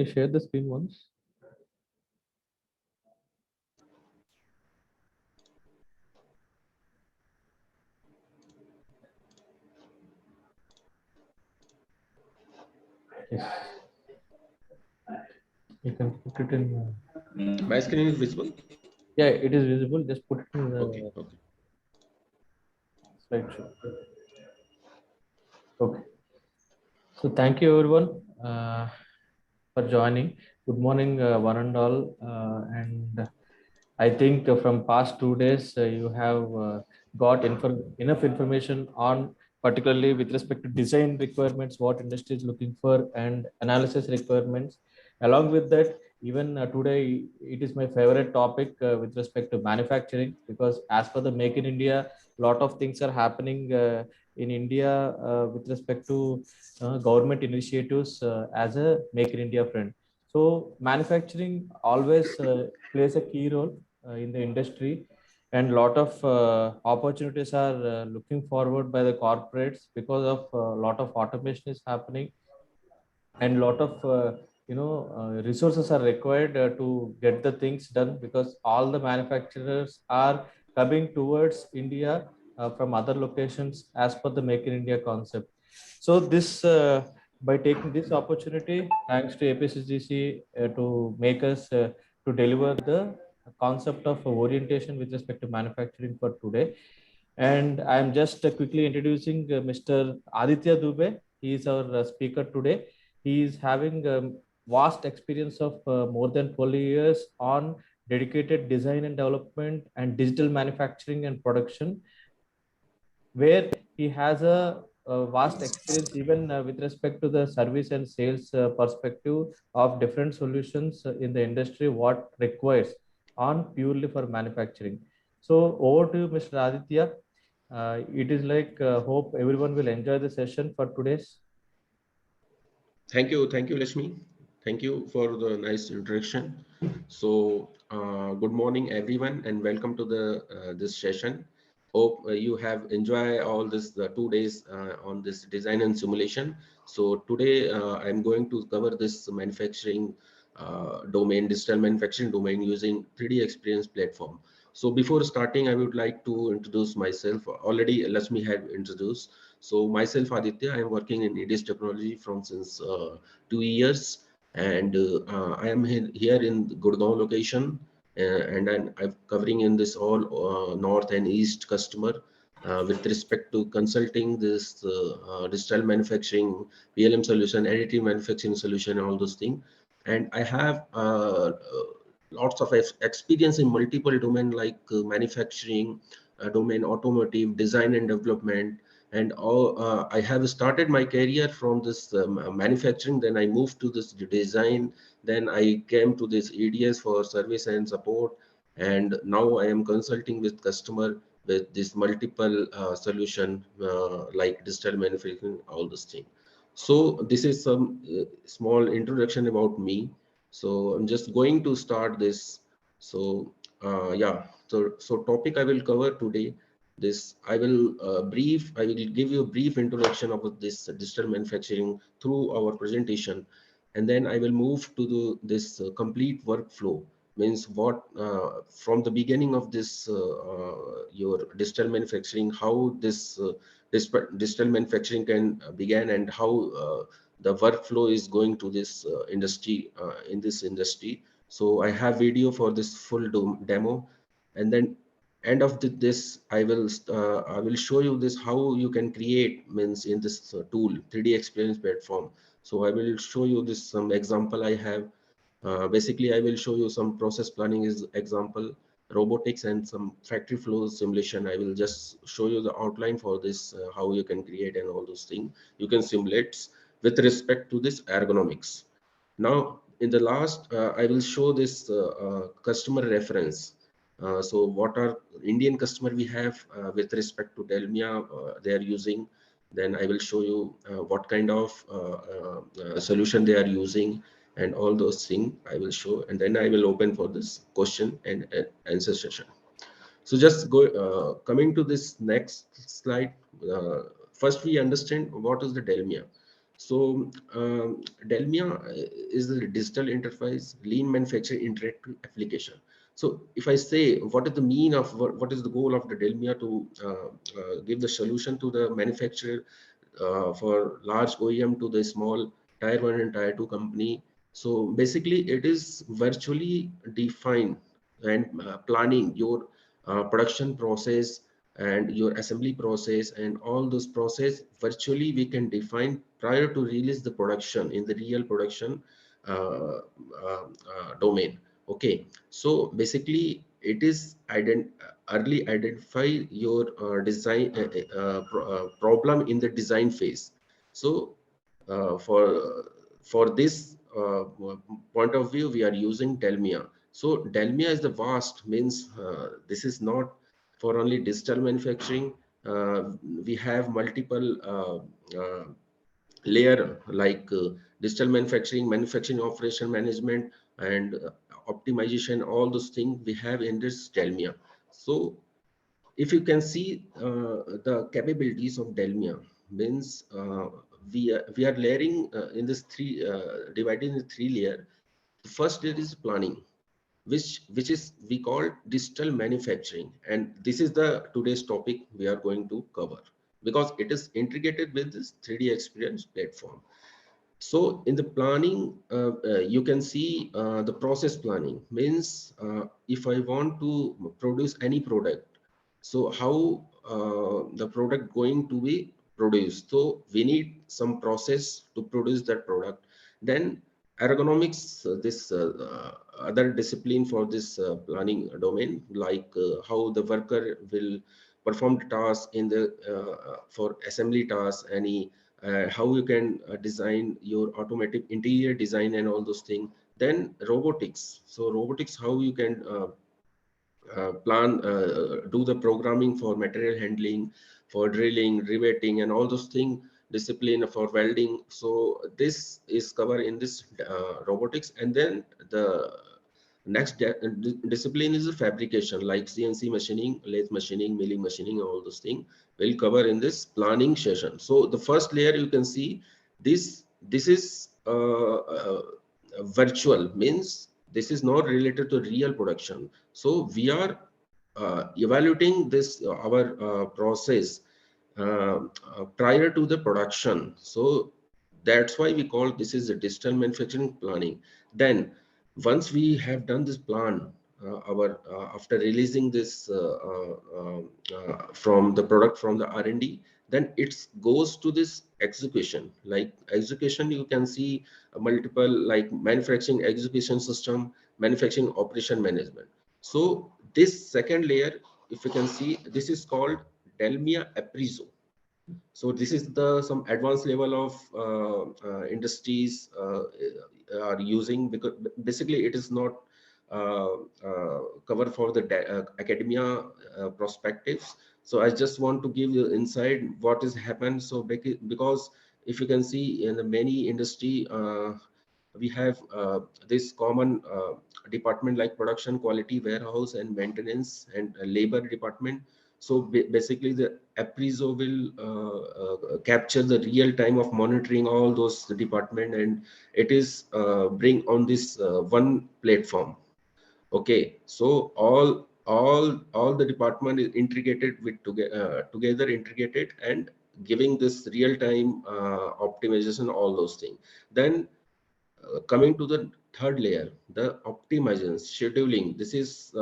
Share the screen once. Yes, you can put it in. My screen is visible? Yeah, it is visible. Just put it in Okay, the okay. slideshow. Okay. So thank you everyone for joining. Good morning, one and all. And I think from past 2 days you have got enough information on particularly with respect to design requirements, what industry is looking for, and analysis requirements. Along with that, even today it is my favorite topic with respect to manufacturing, because as per the Make in India, lot of things are happening in India with respect to government initiatives as a Make in India friend. So manufacturing always plays a key role in the industry, and lot of opportunities are looking forward by the corporates because of a lot of automation is happening, and lot of resources are required to get the things done, because all the manufacturers are coming towards India from other locations as per the Make in India concept. So this by taking this opportunity, thanks to APCGC to make us to deliver the concept of orientation with respect to manufacturing for today. And I'm just quickly introducing Mr. Aditya Dubey. He is our speaker today. He is having vast experience of more than 12 years on dedicated design and development and digital manufacturing and production, where he has a vast experience even with respect to the service and sales perspective of different solutions in the industry, what requires on purely for manufacturing. So over to you, Mr. Aditya. It is like hope everyone will enjoy the session for today's. Thank you, Lakshmi. Thank you for the nice introduction. So, good morning, everyone, and welcome to the this session. Hope you have enjoyed all this 2 days on this design and simulation. So today I'm going to cover this manufacturing domain, digital manufacturing domain using 3D Experience platform. So before starting, I would like to introduce myself. Already Lakshmi had introduced. So myself, Aditya, I am working in EDS technology from since 2 years, and I am here in Gurgaon location, and I'm covering in this all north and east customer with respect to consulting this digital manufacturing, PLM solution, additive manufacturing solution, and all those things. And I have lots of experience in multiple domain like manufacturing domain, automotive, design and development, and all. I have started my career from this manufacturing, then I moved to this design, then I came to this EDS for service and support, and now I am consulting with customer with this multiple solution like digital manufacturing, all this thing. So this is some small introduction about me. So I'm just going to start this. So yeah, so topic I will cover today. This I will I will give you a brief introduction about this digital manufacturing through our presentation, and then I will move to this complete workflow. Means what from the beginning of this your digital manufacturing, how this digital manufacturing can begin, and how the workflow is going to this industry in this industry. So I have video for this full demo, and then end of this I will show you this how you can create means in this tool 3D experience platform. So I will show you this some example I have. Basically, I will show you some process planning is example, robotics, and some factory flow simulation. I will just show you the outline for this, how you can create and all those things. You can simulate with respect to this ergonomics. Now, in the last, I will show this customer reference. So what are Indian customer we have with respect to Delmia they are using. Then I will show you what kind of solution they are using, and all those things I will show, and then I will open for this question and answer session. So just go coming to this next slide. First, we understand what is the Delmia. So Delmia is a digital interface, lean manufacturing interactive application. So if I say what is the mean of what is the goal of the Delmia to give the solution to the manufacturer for large OEM to the small tier 1 and tier 2 company. So basically it is virtually define and planning your production process and your assembly process, and all those process virtually we can define prior to release the production in the real production domain. Okay, so basically it is early identify your design problem in the design phase. So for this point of view, we are using Delmia. So Delmia is the vast means this is not for only digital manufacturing. We have multiple layer like digital manufacturing, manufacturing operation management, and optimization. All those things we have in this Delmia. So if you can see the capabilities of Delmia means we are layering in this three divided in three layer. The first layer is planning, which is we call digital manufacturing, and this is the today's topic we are going to cover because it is integrated with this 3D experience platform. So in the planning, you can see the process planning means if I want to produce any product, so how the product going to be produced. So we need some process to produce that product. Then ergonomics, this other discipline for this planning domain, like how the worker will perform the task in the for assembly tasks, any how you can design your automotive interior design and all those things. Then robotics, so robotics, how you can do the programming for material handling, for drilling, riveting, and all those things, discipline for welding. So this is covered in this robotics. And then the next discipline is the fabrication, like CNC machining, lathe machining, milling machining, all those things will cover in this planning session. So the first layer you can see this is virtual means this is not related to real production. So we are evaluating this our process prior to the production. So that's why we call this is a digital manufacturing planning. Then once we have done this plan, our after releasing this from the product from the R&D, then it goes to this execution. Like execution, you can see multiple like manufacturing execution system, manufacturing operation management. So this second layer, if you can see, this is called Delmia Appriso. So this is the some advanced level of industries are using, because basically it is not cover for the academia perspectives. So I just want to give you insight what has happened. So because if you can see in the many industry, we have this common department like production, quality, warehouse, and maintenance, and labor department. So basically the Appriso will capture the real time of monitoring all those department, and it is bring on this one platform. Okay, so all the department is integrated with together integrated and giving this real time optimization, all those things. Then coming to the third layer, the optimization scheduling. This is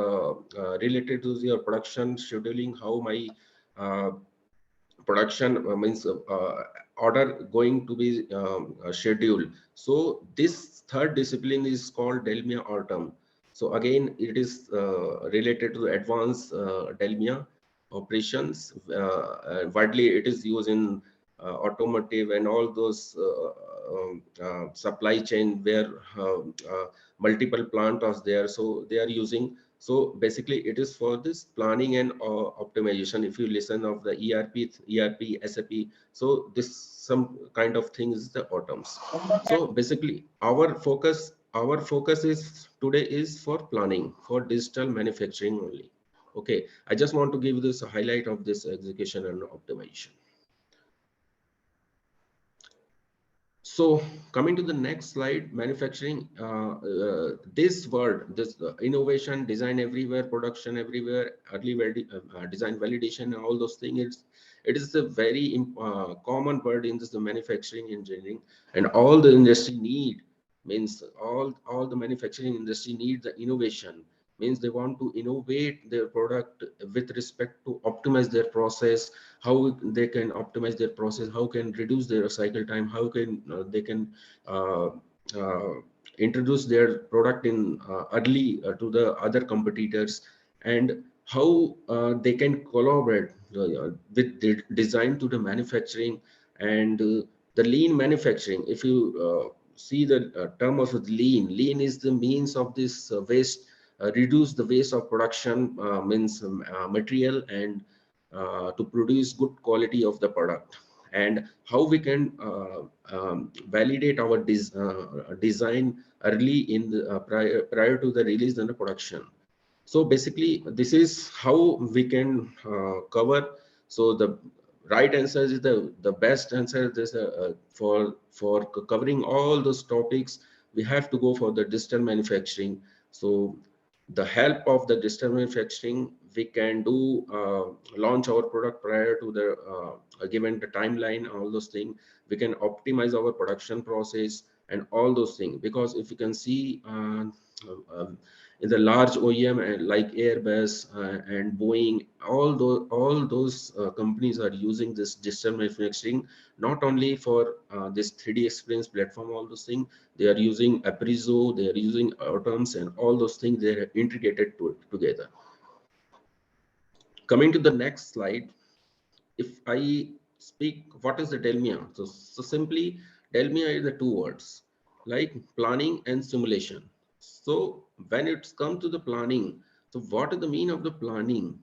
related to your production scheduling, how my uh, production means order going to be scheduled. So this third discipline is called Delmia Autumn. So again, it is related to advanced Delmia operations. Widely, it is used in automotive and all those supply chain where multiple plant are there. So they are using. So basically, it is for this planning and optimization. If you listen of the ERP, SAP, so this some kind of thing is the autumns. So basically, our focus is today is for planning for digital manufacturing only. Okay, I just want to give this a highlight of this execution and optimization. So coming to the next slide, manufacturing, this word, this innovation, design everywhere, production everywhere, design validation, and all those things, it is a very common word in this the manufacturing engineering, and all the industry need, means all the manufacturing industry need the innovation, means they want to innovate their product with respect to optimize their process, how they can optimize their process, how can reduce their cycle time, how can they can uh, uh, introduce their product in early to the other competitors, and how they can collaborate with the design to the manufacturing, and the lean manufacturing. If you see the term of lean is the means of this waste, reduce the waste of production, means material, and to produce good quality of the product, and how we can validate our design early in the prior to the release and the production. So basically this is how we can cover. So the right answer is the best answer. This for covering all those topics, we have to go for the digital manufacturing. So the help of the digital manufacturing, we can do launch our product prior to the given the timeline, all those things. We can optimize our production process and all those things, because if you can see in the large OEM and like Airbus and Boeing, all those companies are using this digital manufacturing, not only for this 3D experience platform, all those things. They are using Aprizo, they are using Atoms, and all those things they are integrated together. Coming to the next slide, if I speak what is the Delmia, so simply Delmia is the two words like planning and simulation. So when it's come to the planning, so what is the mean of the planning?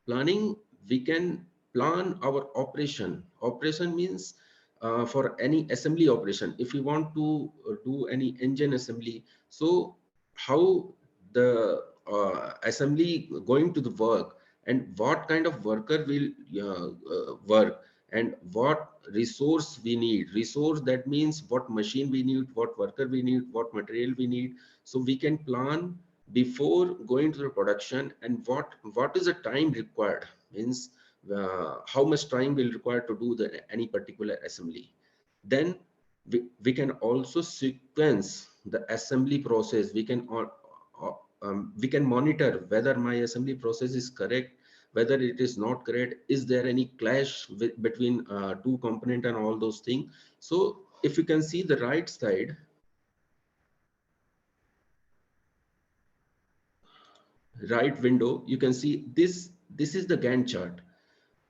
Planning, we can plan our operation. Operation means for any assembly operation. If you want to do any engine assembly, so how the assembly going to the work, and what kind of worker will work, and what resource we need. Resource, that means what machine we need, what worker we need, what material we need. So we can plan before going to the production, and what is the time required, means how much time will require to do the any particular assembly. Then we can also sequence the assembly process. We can monitor whether my assembly process is correct, whether it is not correct, is there any clash between two component and all those things. So if you can see the right side, right window, you can see this is the Gantt chart.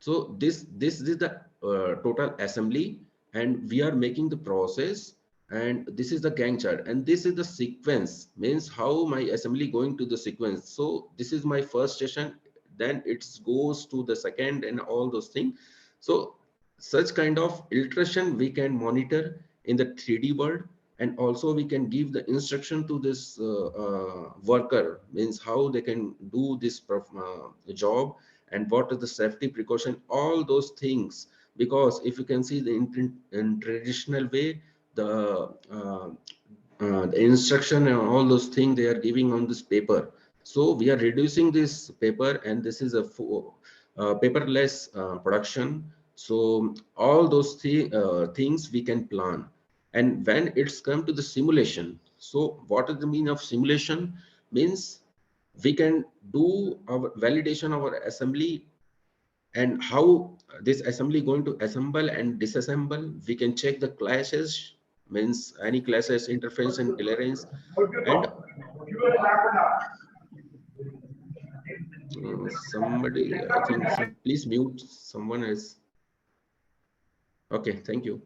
So this is the total assembly, and we are making the process, and this is the Gantt chart, and this is the sequence, means how my assembly going to the sequence. So this is my first station, then it goes to the second, and all those things. So such kind of illustration we can monitor in the 3D world, and also we can give the instruction to this worker, means how they can do this job, and what is the safety precaution, all those things. Because if you can see in traditional way, the instruction and all those things they are giving on this paper. So we are reducing this paper, and this is a paperless production. So all those things we can plan. And when it's come to the simulation, so what is the mean of simulation? Means we can do our validation of our assembly, and how this assembly going to assemble and disassemble. We can check the clashes, means any clashes, interference and clearance. And somebody, I think, please mute someone else. Okay, thank you.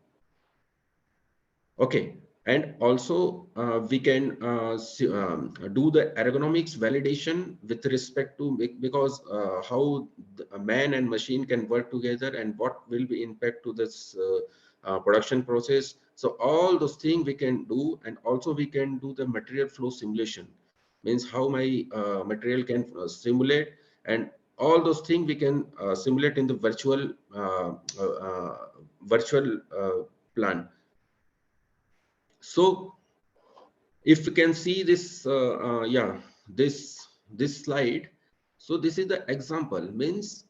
Okay, and also we can do the ergonomics validation with respect to, because how a man and machine can work together, and what will be impact to this production process. So all those things we can do, and also we can do the material flow simulation, means how my material can simulate, and all those things we can simulate in the virtual plan. So if you can see this, yeah, this slide. So this is the example, means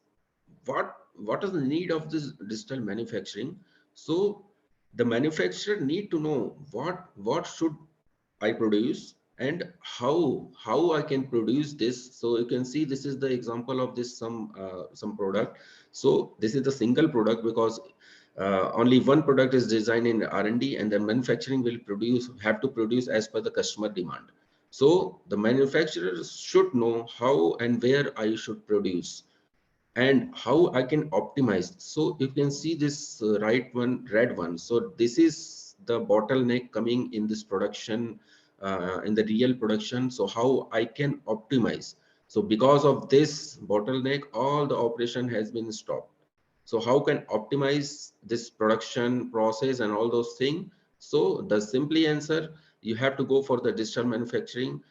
what is the need of this digital manufacturing. So the manufacturer need to know what should I produce and how I can produce this. So you can see this is the example of this some product. So this is the single product, because only one product is designed in R&D, and then manufacturing will have to produce as per the customer demand. So the manufacturers should know how and where I should produce and how I can optimize. So you can see this right one, red one. So this is the bottleneck coming in this production, in the real production. So how I can optimize. So because of this bottleneck, all the operation has been stopped. So how can optimize this production process and all those things? So the simply answer, you have to go for the digital manufacturing,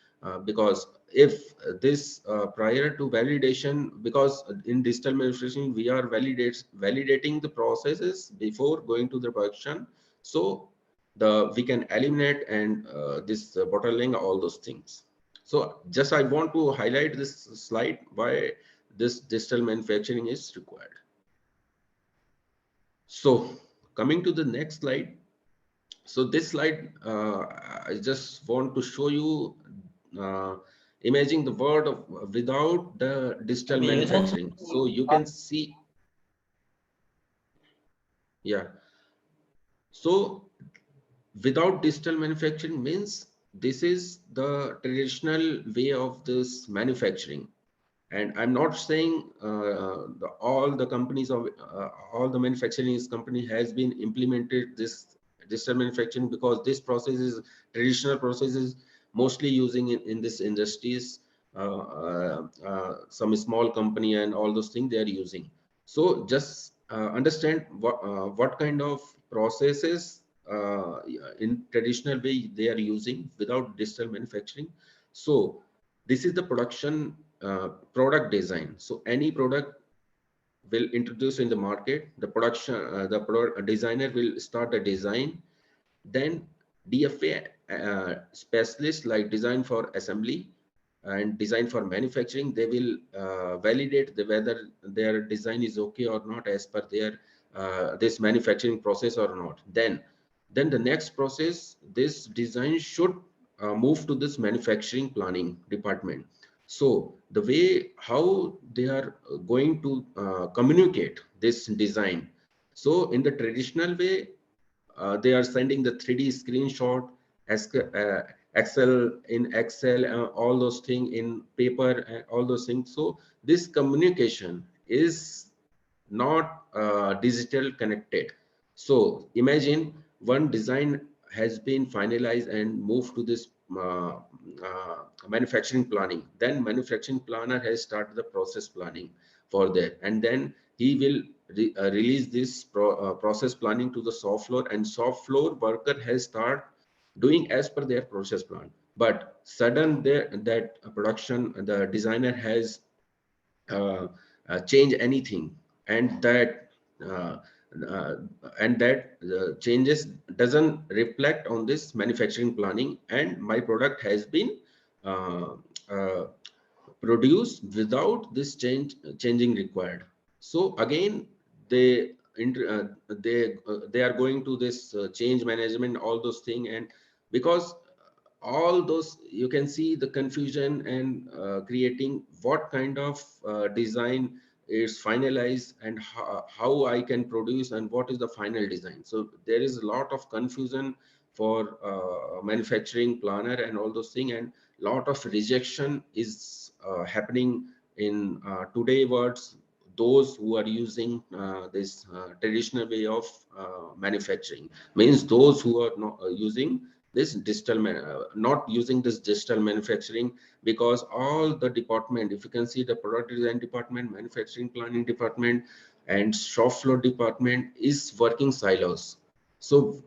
because if this prior to validation, because in digital manufacturing we are validating the processes before going to the production. So we can eliminate and this bottleneck, all those things. So just I want to highlight this slide why this digital manufacturing is required. So coming to the next slide. So this slide, I just want to show you uh, imaging the world of without the digital manufacturing. So you can see, yeah. So without digital manufacturing means this is the traditional way of this manufacturing. And I'm not saying all the companies of all the manufacturing company has been implemented this digital manufacturing, because this process is traditional processes mostly using in this industries. Some small company and all those things they are using. So just understand what kind of processes in traditional way they are using without digital manufacturing. So this is the production product design. So any product will introduce in the market, the production, the product designer will start the design. Then DFA specialists like design for assembly and design for manufacturing, they will validate whether their design is okay or not as per their this manufacturing process or not. Then the next process, this design should move to this manufacturing planning department. So the way how they are going to communicate this design. So in the traditional way, they are sending the 3D screenshot, Excel in Excel, all those things in paper, all those things. So this communication is not digital connected. So imagine one design has been finalized and moved to this manufacturing planning. Then manufacturing planner has started the process planning for that, and then he will release this process planning to the shop floor, and shop floor worker has start doing as per their process plan. But sudden that production, the designer has change anything, and uh, uh, that changes doesn't reflect on this manufacturing planning, and my product has been uh, uh, produced without this changing required. So again they are going to this change management, all those things. And because all those, you can see the confusion and creating what kind of design is finalized, and how I can produce and what is the final design. So there is a lot of confusion for manufacturing planner and all those things, and lot of rejection is happening in today words, those who are using this traditional way of manufacturing, means those who are not using this not using this digital manufacturing. Because all the department, if you can see, the product design department, manufacturing planning department, and shop floor department is working silos. So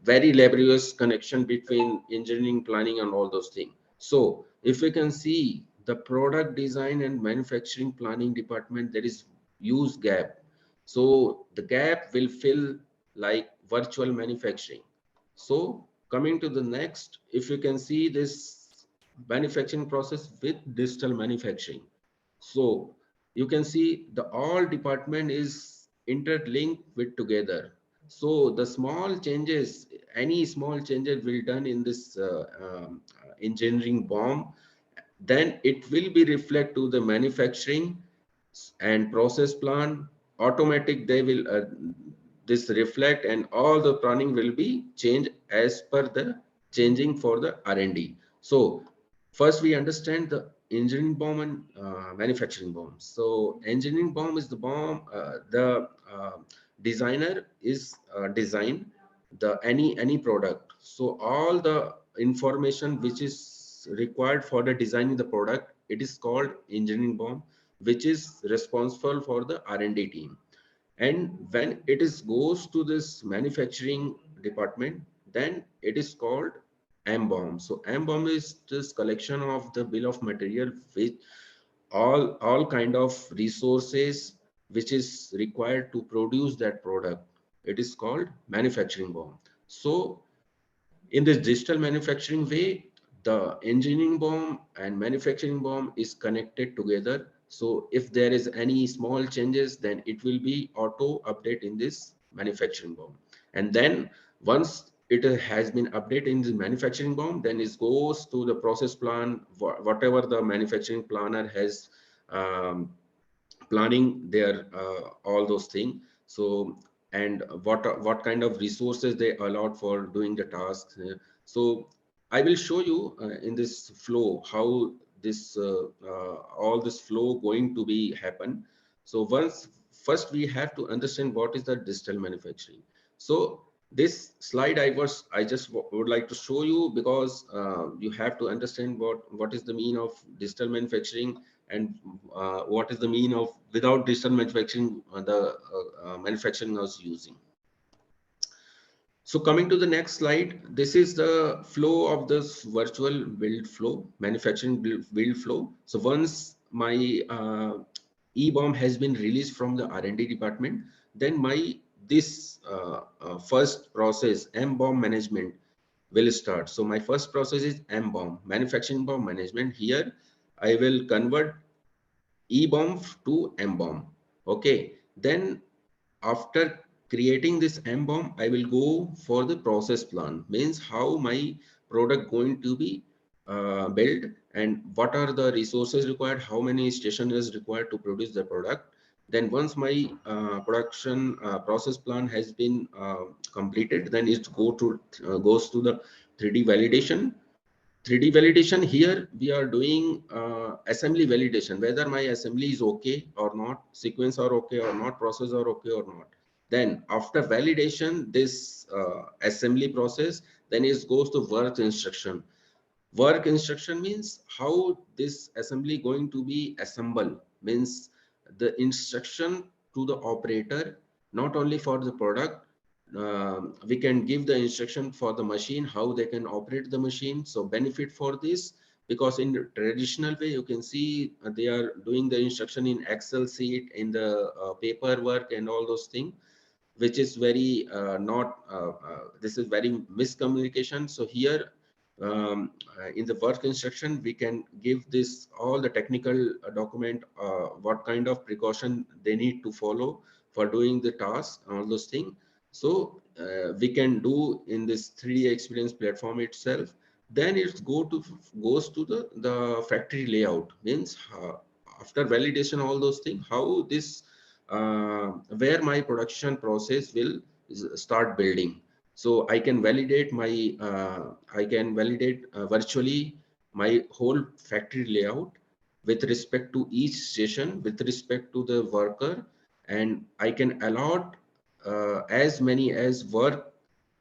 very laborious connection between engineering, planning, and all those things. So if we can see the product design and manufacturing planning department, there is huge gap. So the gap will fill like virtual manufacturing. So coming to the next, if you can see this manufacturing process with digital manufacturing. So you can see the all department is interlinked with together. So the small changes, any small changes will done in this engineering BOM, then it will be reflect to the manufacturing and process plan. Automatic they will this reflect, and all the planning will be changed as per the changing for the R&D. So first we understand the engineering BOM and manufacturing BOM. So engineering BOM is the BOM, the designer is design the any product. So all the information which is required for the designing the product, it is called engineering BOM, which is responsible for the R&D team. And when it is goes to this manufacturing department, then it is called MBOM. So MBOM is this collection of the bill of material with all kind of resources which is required to produce that product. It is called manufacturing BOM. So in this digital manufacturing way, the engineering BOM and manufacturing BOM is connected together. So if there is any small changes, then it will be auto update in this manufacturing BOM. And then once it has been updated in the manufacturing BOM, then it goes to the process plan, whatever the manufacturing planner has planning their all those things. So and what kind of resources they allowed for doing the tasks. So I will show you in this flow how this all this flow going to be happen. So once first we have to understand what is the digital manufacturing. So this slide I just would like to show you, because you have to understand what is the mean of digital manufacturing, and what is the mean of without digital manufacturing the manufacturing was using. So coming to the next slide, this is the flow of this virtual build flow, manufacturing build flow. So once my EBOM has been released from the R&D department, then my this first process MBOM management will start. So my first process is MBOM, manufacturing BOM management. Here I will convert EBOM to MBOM. Okay, then after creating this MBOM, I will go for the process plan, means how my product going to be built, and what are the resources required, how many station is required to produce the product. Then once my production process plan has been completed, then it goes to the 3D validation. 3D validation, here we are doing assembly validation, whether my assembly is okay or not, sequence are okay or not, process are okay or not. Then after validation, this assembly process, then it goes to work instruction. Work instruction means how this assembly going to be assembled, means the instruction to the operator, not only for the product. We can give the instruction for the machine, how they can operate the machine. So benefit for this, because in the traditional way, you can see they are doing the instruction in Excel sheet, in the paperwork and all those things, which is very not this is very miscommunication. So here in the work instruction, we can give this all the technical document, what kind of precaution they need to follow for doing the task, all those things. So we can do in this 3D experience platform itself. Then it goes to the factory layout, means after validation all those things, how this where my production process will start building. So I can validate my virtually my whole factory layout with respect to each station, with respect to the worker, and I can allot as many as work,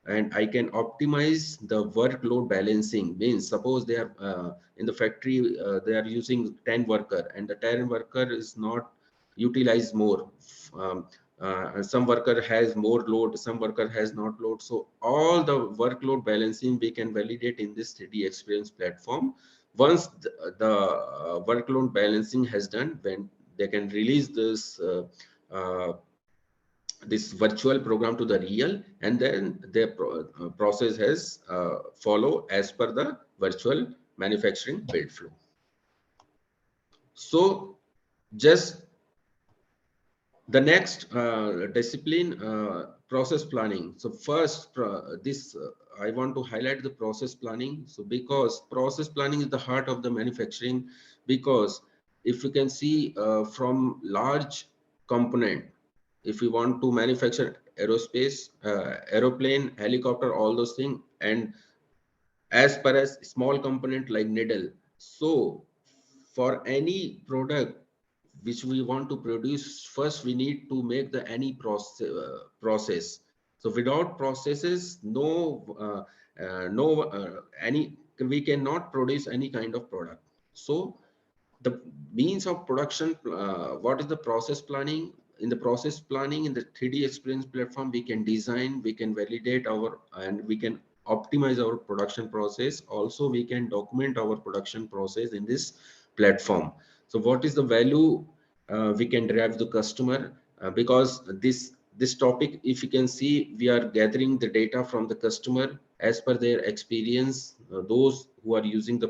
and I can optimize the workload balancing. Means suppose they are in the factory, they are using 10 worker, and the 10 worker is not utilized more. Um, some worker has more load, some worker has not load. So all the workload balancing we can validate in this 3D experience platform. Once the workload balancing has done, when they can release this this virtual program to the real, and then their process has follow as per the virtual manufacturing build flow. So just the next discipline, process planning. So first, I want to highlight the process planning. So because process planning is the heart of the manufacturing, because if you can see from large component, if we want to manufacture aerospace, aeroplane, helicopter, all those things, and as per as small component like needle. So for any product which we want to produce, first we need to make the any process. So without processes, any we cannot produce any kind of product. So the means of production, what is the process planning? In the process planning, in the 3D experience platform, we can design, we can validate our, and we can optimize our production process. Also, we can document our production process in this platform. So what is the value we can derive the customer? Because this topic, if you can see, we are gathering the data from the customer as per their experience, those who are using the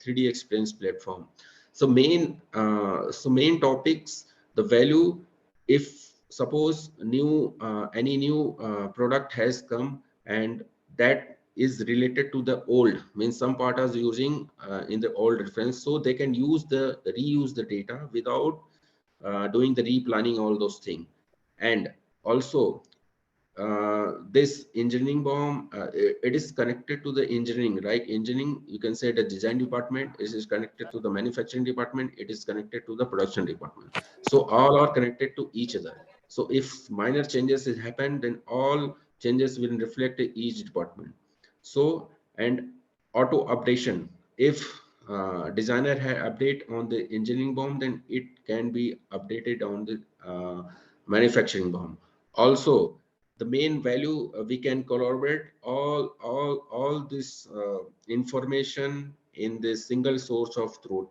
3D experience platform. So main topics, the value. If suppose any new product has come, and that is related to the old, means some part is using in the old reference, so they can reuse the data without doing the replanning, all those things. And also this engineering bomb, it is connected to the engineering, right? Engineering, you can say the design department, it is connected to the manufacturing department, it is connected to the production department. So all are connected to each other. So if minor changes has happened, then all changes will reflect in each department. So, and auto updation, if designer had update on the engineering bomb, then it can be updated on the manufacturing bomb. Also, the main value, we can collaborate all this information in this single source of truth.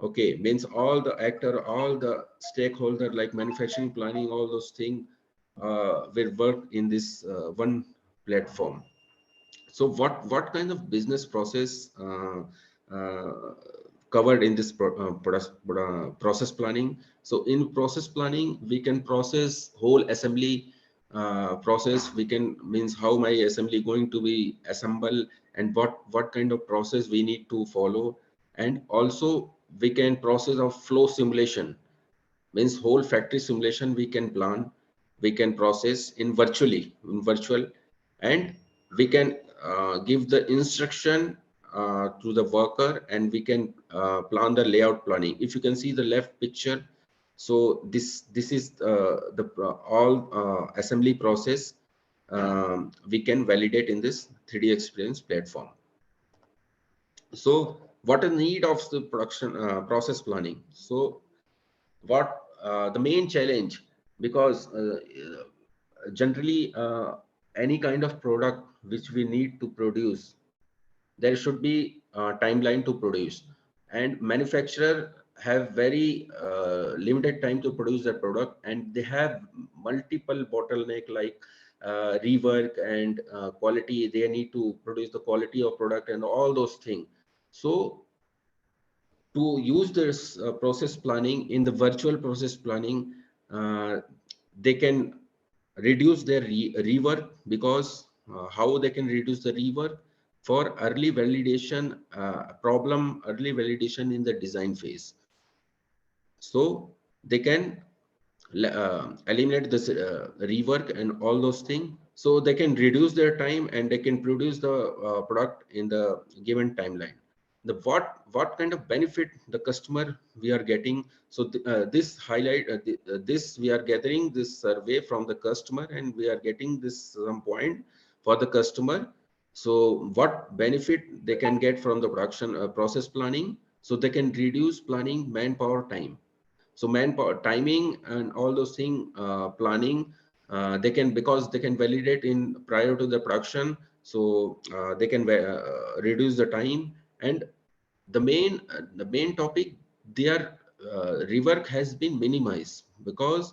Okay, means all the actor, all the stakeholder like manufacturing planning, all those things will work in this one platform. So what kind of business process uh, covered in this process planning? So in process planning, we can process whole assembly process. We can, means how my assembly going to be assembled, and what kind of process we need to follow. And also we can process of flow simulation, means whole factory simulation we can plan, we can process in virtual, and we can give the instruction to the worker, and we can plan the layout planning. If you can see the left picture, so this is the all assembly process we can validate in this 3D experience platform. So what is need of the production process planning? So what the main challenge, because generally any kind of product which we need to produce, there should be a timeline to produce, and manufacturer have very limited time to produce the product, and they have multiple bottleneck like rework and quality. They need to produce the quality of product and all those things. So to use this process planning in the virtual process planning, uh, they can reduce their rework, because how they can reduce the rework? For early validation, early validation in the design phase. So they can eliminate this rework and all those things, so they can reduce their time, and they can produce the product in the given timeline. The what kind of benefit the customer we are getting? So this highlight this we are gathering this survey from the customer, and we are getting this some point for the customer. So what benefit they can get from the production process planning? So they can reduce planning manpower time. So manpower timing and all those things, planning, they can, because they can validate in prior to the production. So they can reduce the time. And the main topic, their rework has been minimized, because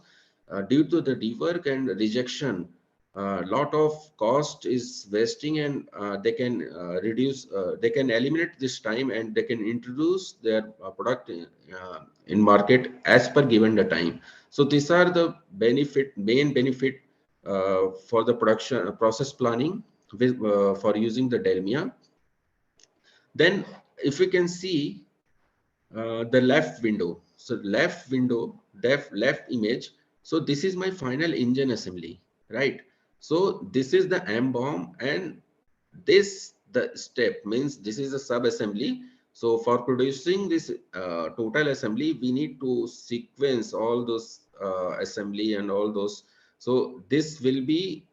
due to the rework and rejection, a lot of cost is wasting, and they can they can eliminate this time, and they can introduce their product in market as per given the time. So these are the main benefit for the production process planning with, for using the Delmia. Then if we can see the left window, so left window, left image. So this is my final engine assembly, right? So this is the M bomb, and this the step means this is a sub assembly. So for producing this total assembly, we need to sequence all those assembly and all those. So this will be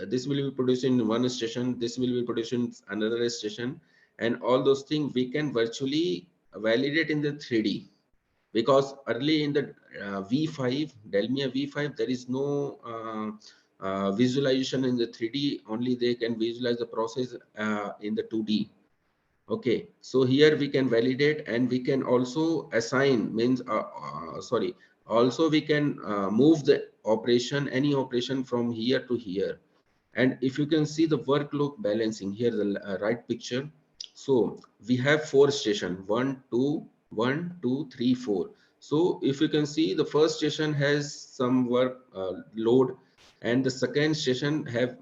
this will be produced in one station, this will be produced in another station, and all those things we can virtually validate in the 3D, because early in the V5, Delmia V5, there is no visualization in the 3D. Only they can visualize the process in the 2D. Okay, so here we can validate, and we can also assign, means sorry, also we can move the operation, any operation from here to here. And if you can see the workload balancing here, the right picture. So we have 4 stations, 1 2 1 2 3 4. So if you can see, the first station has some work load, and the second station have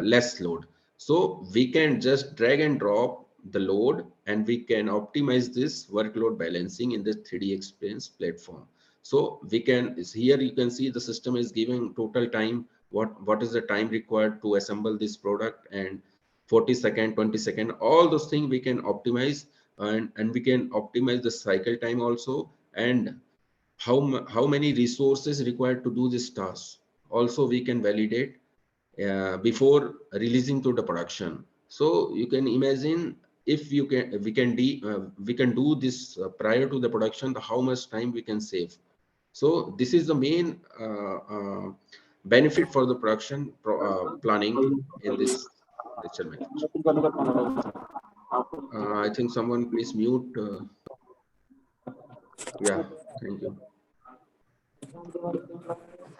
less load. So we can just drag and drop the load, and we can optimize this workload balancing in the 3D Experience platform. So we can, here you can see the system is giving total time, what is the time required to assemble this product, and 40-second, 20-second, all those things we can optimize, and we can optimize the cycle time also, and how many resources required to do this task also we can validate before releasing to the production. So you can imagine, if you can we can do this prior to the production, how much time we can save. So this is the main benefit for the production planning in this digital manufacturing. I think someone please mute. Yeah, thank you.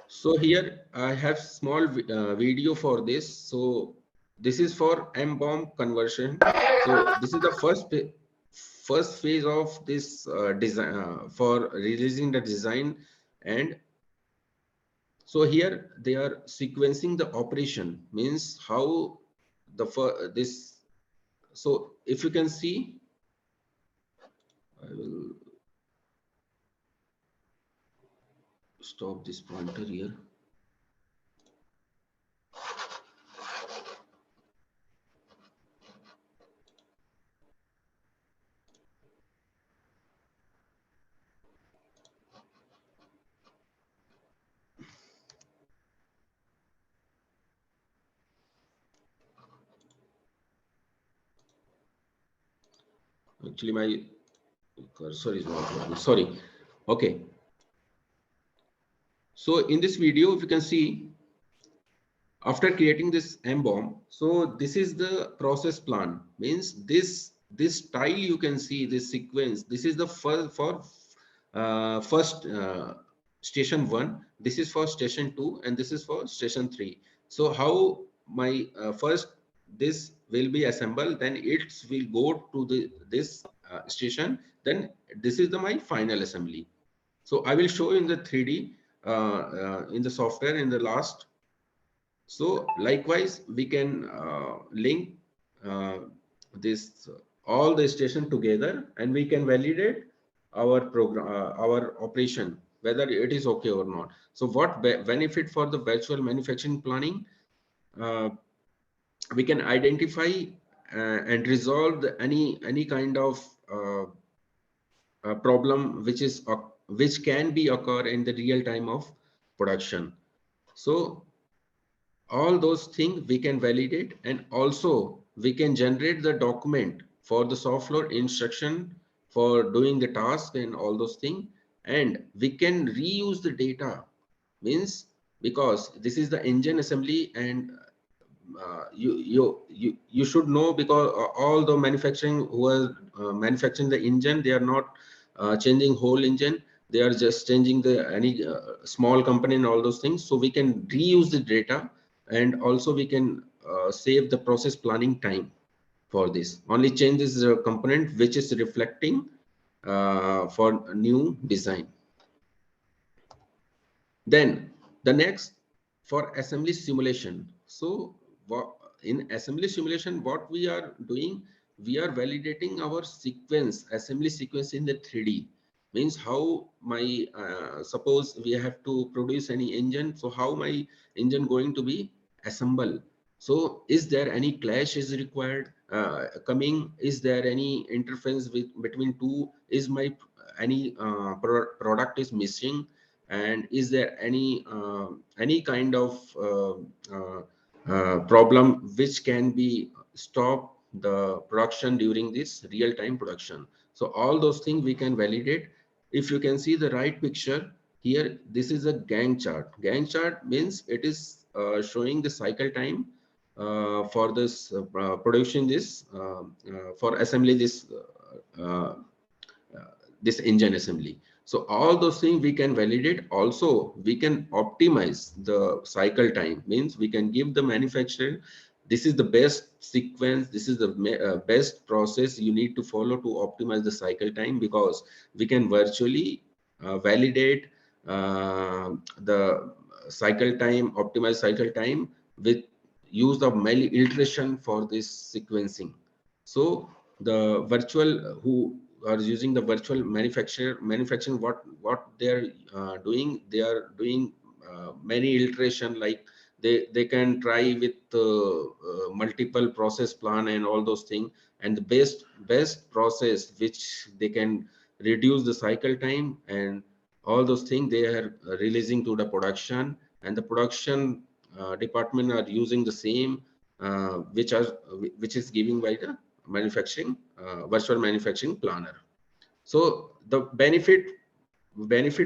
So here I have small video for this. So this is for M-bomb conversion. So this is the first phase of this design for releasing the design. And so here they are sequencing the operation, means how this. So if you can see, I will stop this pointer here. Actually, my cursor is not working. Sorry. Okay. So in this video, if you can see, after creating this M-bomb, so this is the process plan. Means this tile you can see, this sequence. This is the first station 1. This is for station 2, and this is for station 3. So how my first this will be assembled, then it will go to this station. Then this is my final assembly. So I will show in the 3D in the software in the last. So likewise, we can link this all the station together, and we can validate our program, our operation, whether it is okay or not. So what benefit for the virtual manufacturing planning? We can identify and resolve any kind of problem which can be occur in the real time of production. So all those things we can validate, and also we can generate the document for the software instruction for doing the task and all those things, and we can reuse the data, means because this is the engine assembly, and you should know, because all the manufacturing who are manufacturing the engine, they are not changing whole engine. they are just changing the any small component, all those things. So we can reuse the data, and also we can save the process planning time for this. Only change is a component which is reflecting for new design. Then the next, for assembly simulation. So in assembly simulation, what we are doing, we are validating our sequence, assembly sequence in the 3D. Means how my suppose we have to produce any engine, so how my engine going to be assembled. So is there any clash is required coming, is there any interference with between two, is my any product is missing, and is there any kind of problem which can be stop the production during this real-time production. So all those things we can validate. If you can see the right picture here, this is a Gantt chart. Gantt chart means it is showing the cycle time for this production, this for assembly this engine assembly. So all those things we can validate. Also we can optimize the cycle time, means we can give the manufacturer, this is the best sequence, this is the best process you need to follow to optimize the cycle time, because we can virtually validate the cycle time, optimize cycle time with use of many iteration for this sequencing. So the virtual who are using the virtual manufacturing, what they're doing, they are doing many iteration, like they can try with multiple process plan and all those things, and the best process which they can reduce the cycle time and all those things they are releasing to the production, and the production department are using the same which is given by the manufacturing virtual manufacturing planner. So the benefit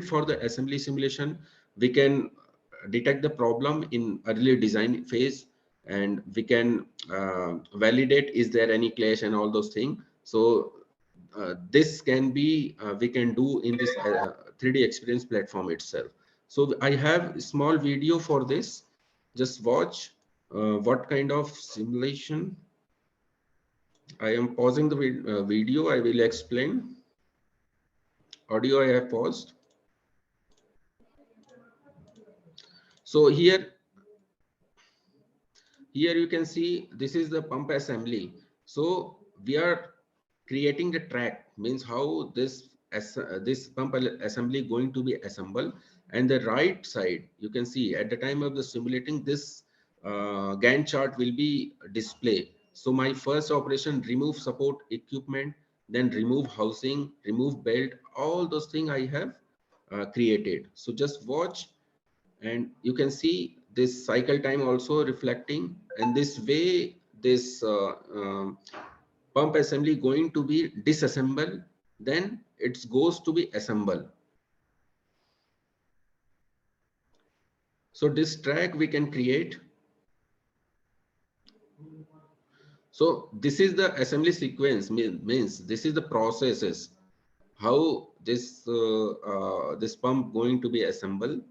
for the assembly simulation, we can detect the problem in early design phase, and we can validate is there any clash and all those things. So this can be we can do in this 3D experience platform itself. So I have a small video for this, just watch what kind of simulation. I am pausing the video, I will explain. Audio I have paused. So here you can see this is the pump assembly. So we are creating the track, means how this pump assembly going to be assembled. And the right side you can see at the time of the simulating, this Gantt chart will be display. So my first operation, remove support equipment, then remove housing, remove belt, all those things I have created. So just watch, and you can see this cycle time also reflecting, and this way this pump assembly going to be disassembled, then it goes to be assembled. So this track we can create. So this is the assembly sequence, means this is the processes how this pump going to be assembled,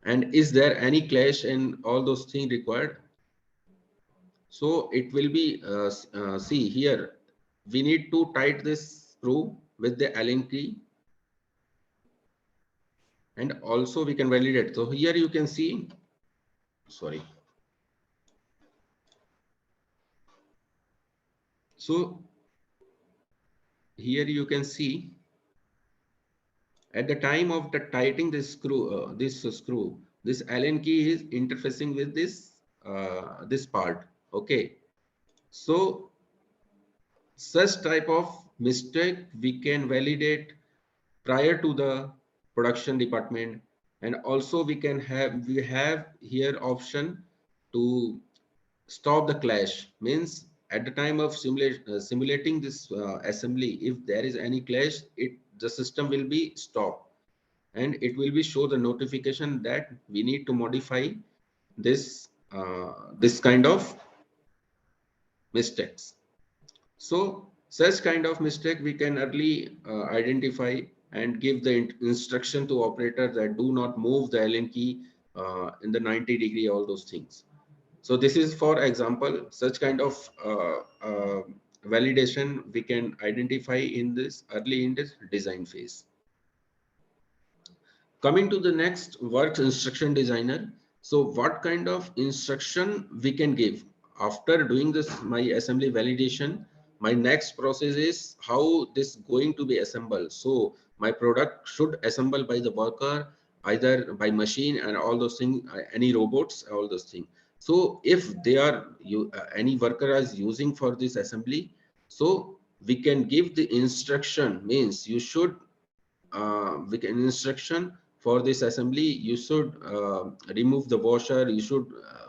and is there any clash and all those things required. So it will be see here we need to tight this screw with the Allen key, and also we can validate. So here you can see, sorry. So here you can see at the time of the tightening this screw, this Allen key is interfacing with this part. Okay. So such type of mistake we can validate prior to the production department. And also we have here option to stop the clash, means at the time of simulating this assembly, if there is any clash, the system will be stopped, and it will be show the notification that we need to modify this kind of mistakes. So such kind of mistake we can early identify and give the instruction to operator that do not move the Allen key in the 90-degree, all those things. So this is, for example, such kind of validation we can identify in this early in this design phase. Coming to the next, works instruction designer. So what kind of instruction we can give after doing this, my assembly validation? My next process is how this going to be assembled. So my product should assemble by the worker, either by machine and all those things, any robots, all those things. So if they are any worker is using for this assembly, so we can give the instruction, means you should we can instruction for this assembly, you should remove the washer, you should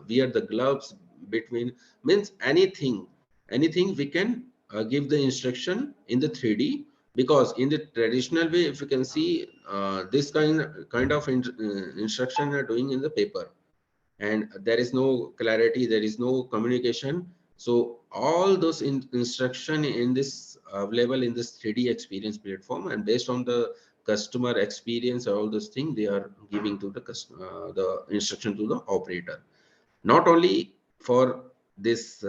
wear the gloves between, means anything we can give the instruction in the 3D. Because in the traditional way, if you can see, this kind of instruction are doing in the paper, and there is no clarity, there is no communication. So all those instruction in this available in this 3D experience platform, and based on the customer experience, all those things they are giving to the customer, the instruction to the operator. Not only for this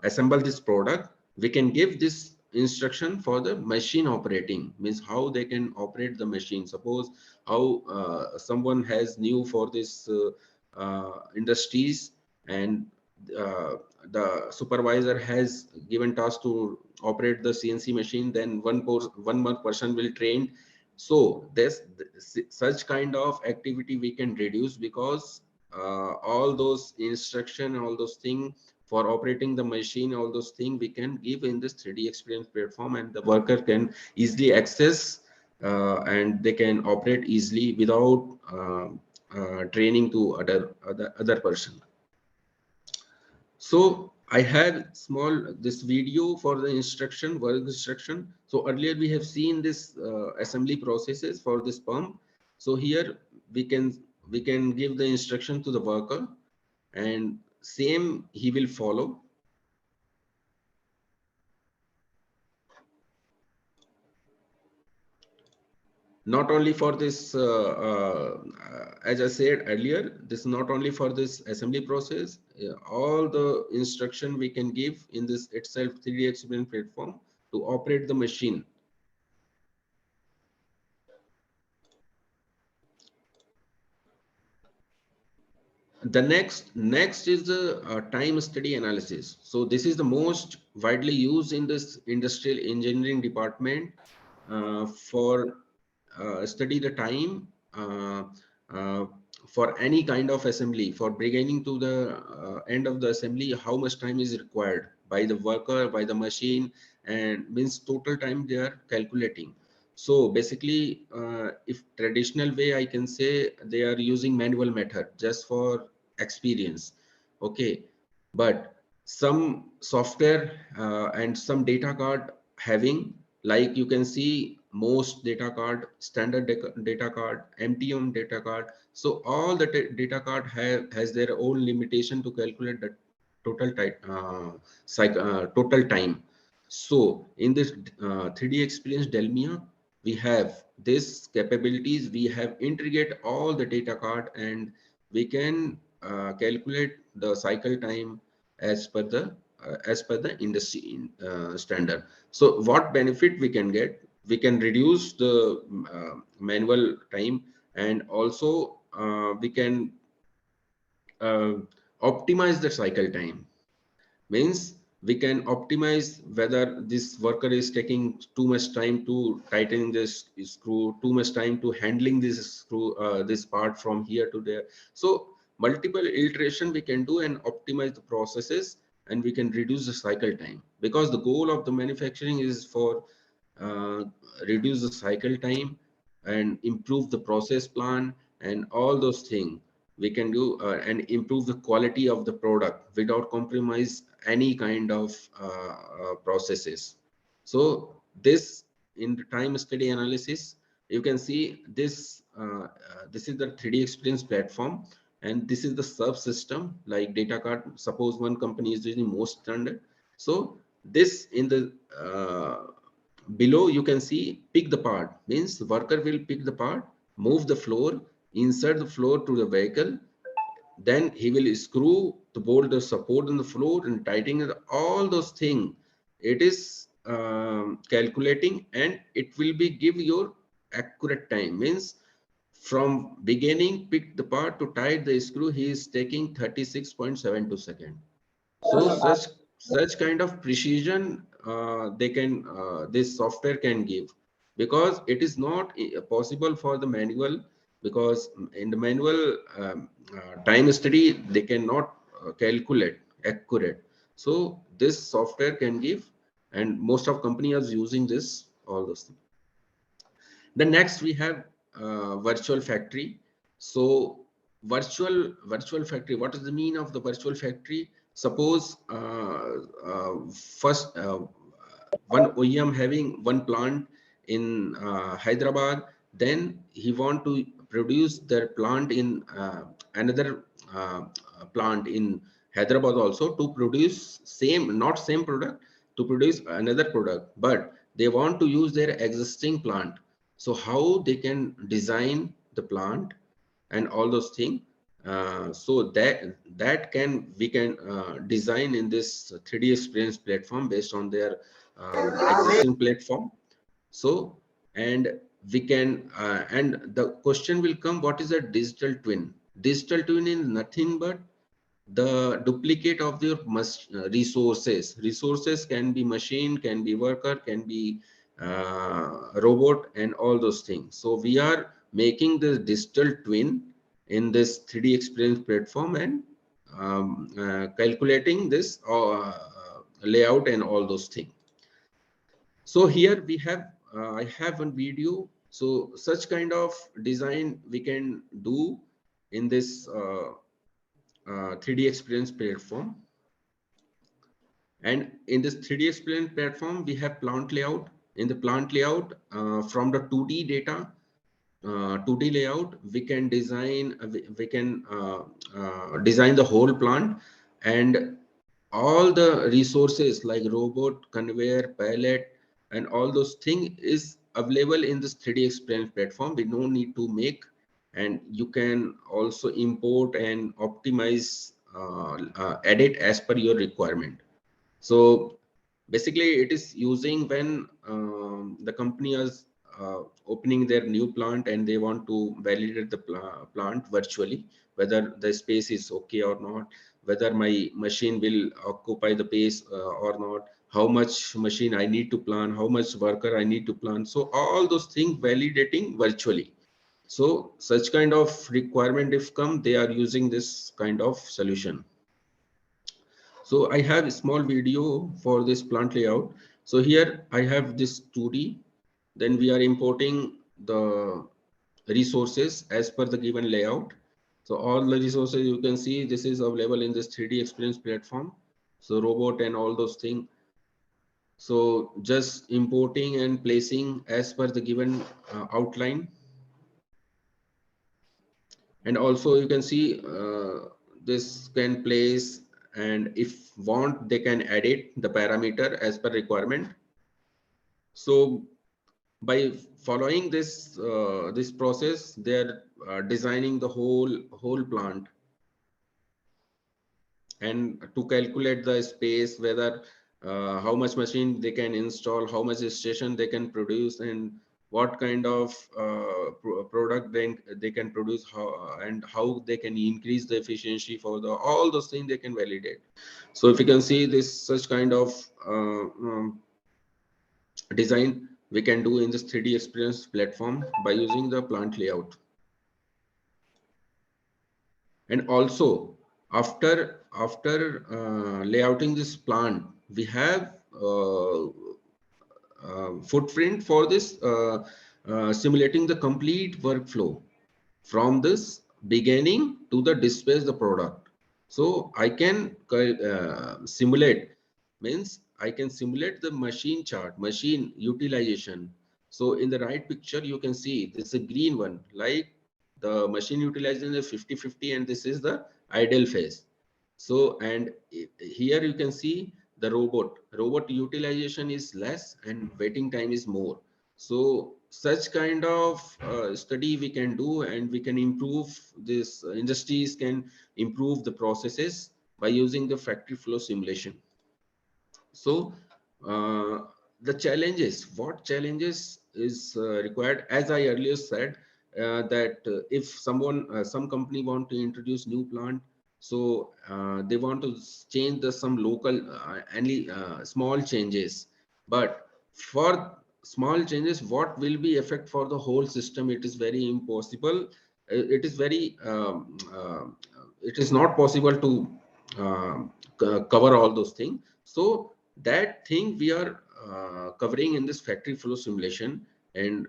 assemble this product, we can give this instruction for the machine operating, means how they can operate the machine. Suppose how someone has new for this industries, and uh, the supervisor has given task to operate the CNC machine, then one more person will train. So this such kind of activity we can reduce, because all those instruction, all those things for operating the machine, all those things we can give in this 3D experience platform, and the worker can easily access and they can operate easily without training to other person. So I have small this video for the instruction, work instruction. So earlier we have seen this assembly processes for this pump. So here we can give the instruction to the worker, and same he will follow. Not only for this, as I said earlier, this is not only for this assembly process, all the instruction we can give in this itself 3D experience platform to operate the machine. The next is the time study analysis. So this is the most widely used in this industrial engineering department for study the time uh, for any kind of assembly, for beginning to the end of the assembly, how much time is required by the worker, by the machine, and means total time they are calculating. So basically, if traditional way, I can say they are using manual method just for experience. Okay, but some software and some data card having, like you can see, most data card, standard data card, MTM data card. So all the data card has their own limitation to calculate the total time, total time. So in this 3D experience Delmia, we have this capabilities. We have integrate all the data card, and we can calculate the cycle time as per the industry standard. So what benefit we can get? We can reduce the manual time, and also we can uh, optimize the cycle time. Means we can optimize whether this worker is taking too much time to tighten this screw, too much time to handling this screw, this part from here to there. So multiple iteration we can do and optimize the processes, and we can reduce the cycle time, because the goal of the manufacturing is for uh, reduce the cycle time and improve the process plan, and all those things we can do and improve the quality of the product without compromise any kind of processes. So this, in the time study analysis, you can see this this is the 3D experience platform, and this is the subsystem like data card. Suppose one company is using most standard, so this in the below you can see pick the part, means the worker will pick the part, move the floor, insert the floor to the vehicle, then he will screw the bolt, the support on the floor and tightening it, all those things. It is calculating, and it will be give your accurate time, means from beginning pick the part to tight the screw, he is taking 36.72 seconds. So such kind of precision this software can give, because it is not possible for the manual, because in the manual time study they cannot calculate accurate. So this software can give, and most of companies are using this, all those things. Then next we have virtual factory. So virtual factory, what is the mean of the virtual factory? Suppose first one OEM having one plant in Hyderabad, then he want to produce their plant in another plant in Hyderabad also, to produce same, not same product, to produce another product, but they want to use their existing plant. So how they can design the plant and all those things. So that can we can design in this 3D experience platform based on their existing platform. So, and we can and the question will come, what is a digital twin? Digital twin is nothing but the duplicate of their resources. Resources can be machine, can be worker, can be robot, and all those things. So we are making the digital twin in this 3D experience platform, and calculating this layout and all those things. So here we have I have one video. So such kind of design we can do in this 3D experience platform. And in this 3D experience platform, we have plant layout. In the plant layout, from the 2D data, 2D layout, we can design design the whole plant, and all the resources like robot, conveyor, pallet, and all those things is available in this 3D experience platform. We no need to make, and you can also import and optimize, edit as per your requirement. So basically it is using when the company is opening their new plant and they want to validate the plant virtually, whether the space is okay or not, whether my machine will occupy the space or not, how much machine I need to plan, how much worker I need to plan. So all those things validating virtually. So such kind of requirement if come, they are using this kind of solution. So I have a small video for this plant layout. So here I have this 2D, then we are importing the resources as per the given layout. So all the resources you can see, this is available in this 3D experience platform. So robot and all those things. So just importing and placing as per the given outline. And also you can see this can place, and if want they can edit the parameter as per requirement. So by following this process, they're designing the whole plant, and to calculate the space, whether how much machine they can install, how much station they can produce, and what kind of product they can produce, and how they can increase the efficiency for the all those things they can validate. So if you can see this such kind of design we can do in this 3D experience platform by using the plant layout. And also after layouting this plant, we have footprint for this simulating the complete workflow from this beginning to the dispatch the product. So I can simulate, means I can simulate the machine chart, machine utilization. So in the right picture you can see this is a green one, like the machine utilization is 50-50, and this is the idle phase. So and here you can see the robot utilization is less and waiting time is more. So such kind of study we can do, and we can improve this. Industries can improve the processes by using the factory flow simulation. So the challenges, what challenges is required, as I earlier said, that if some company want to introduce new plant, so they want to change the some local any small changes, but for small changes, what will be effect for the whole system? It is very impossible. It is very it is not possible to cover all those things. So that thing we are covering in this factory flow simulation, and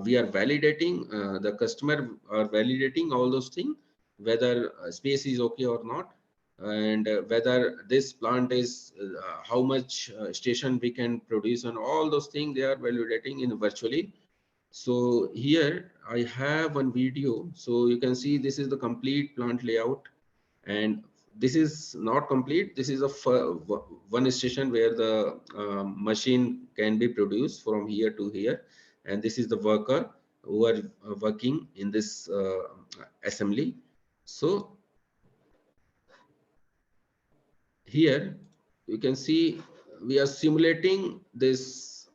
we are validating, the customer are validating all those things, whether space is okay or not, and whether this plant is how much station we can produce, and all those things they are validating in virtually. So here I have one video, so you can see this is the complete plant layout, and this is not complete. This is a one station where the machine can be produced from here to here, and this is the worker who are working in this assembly. So here you can see we are simulating this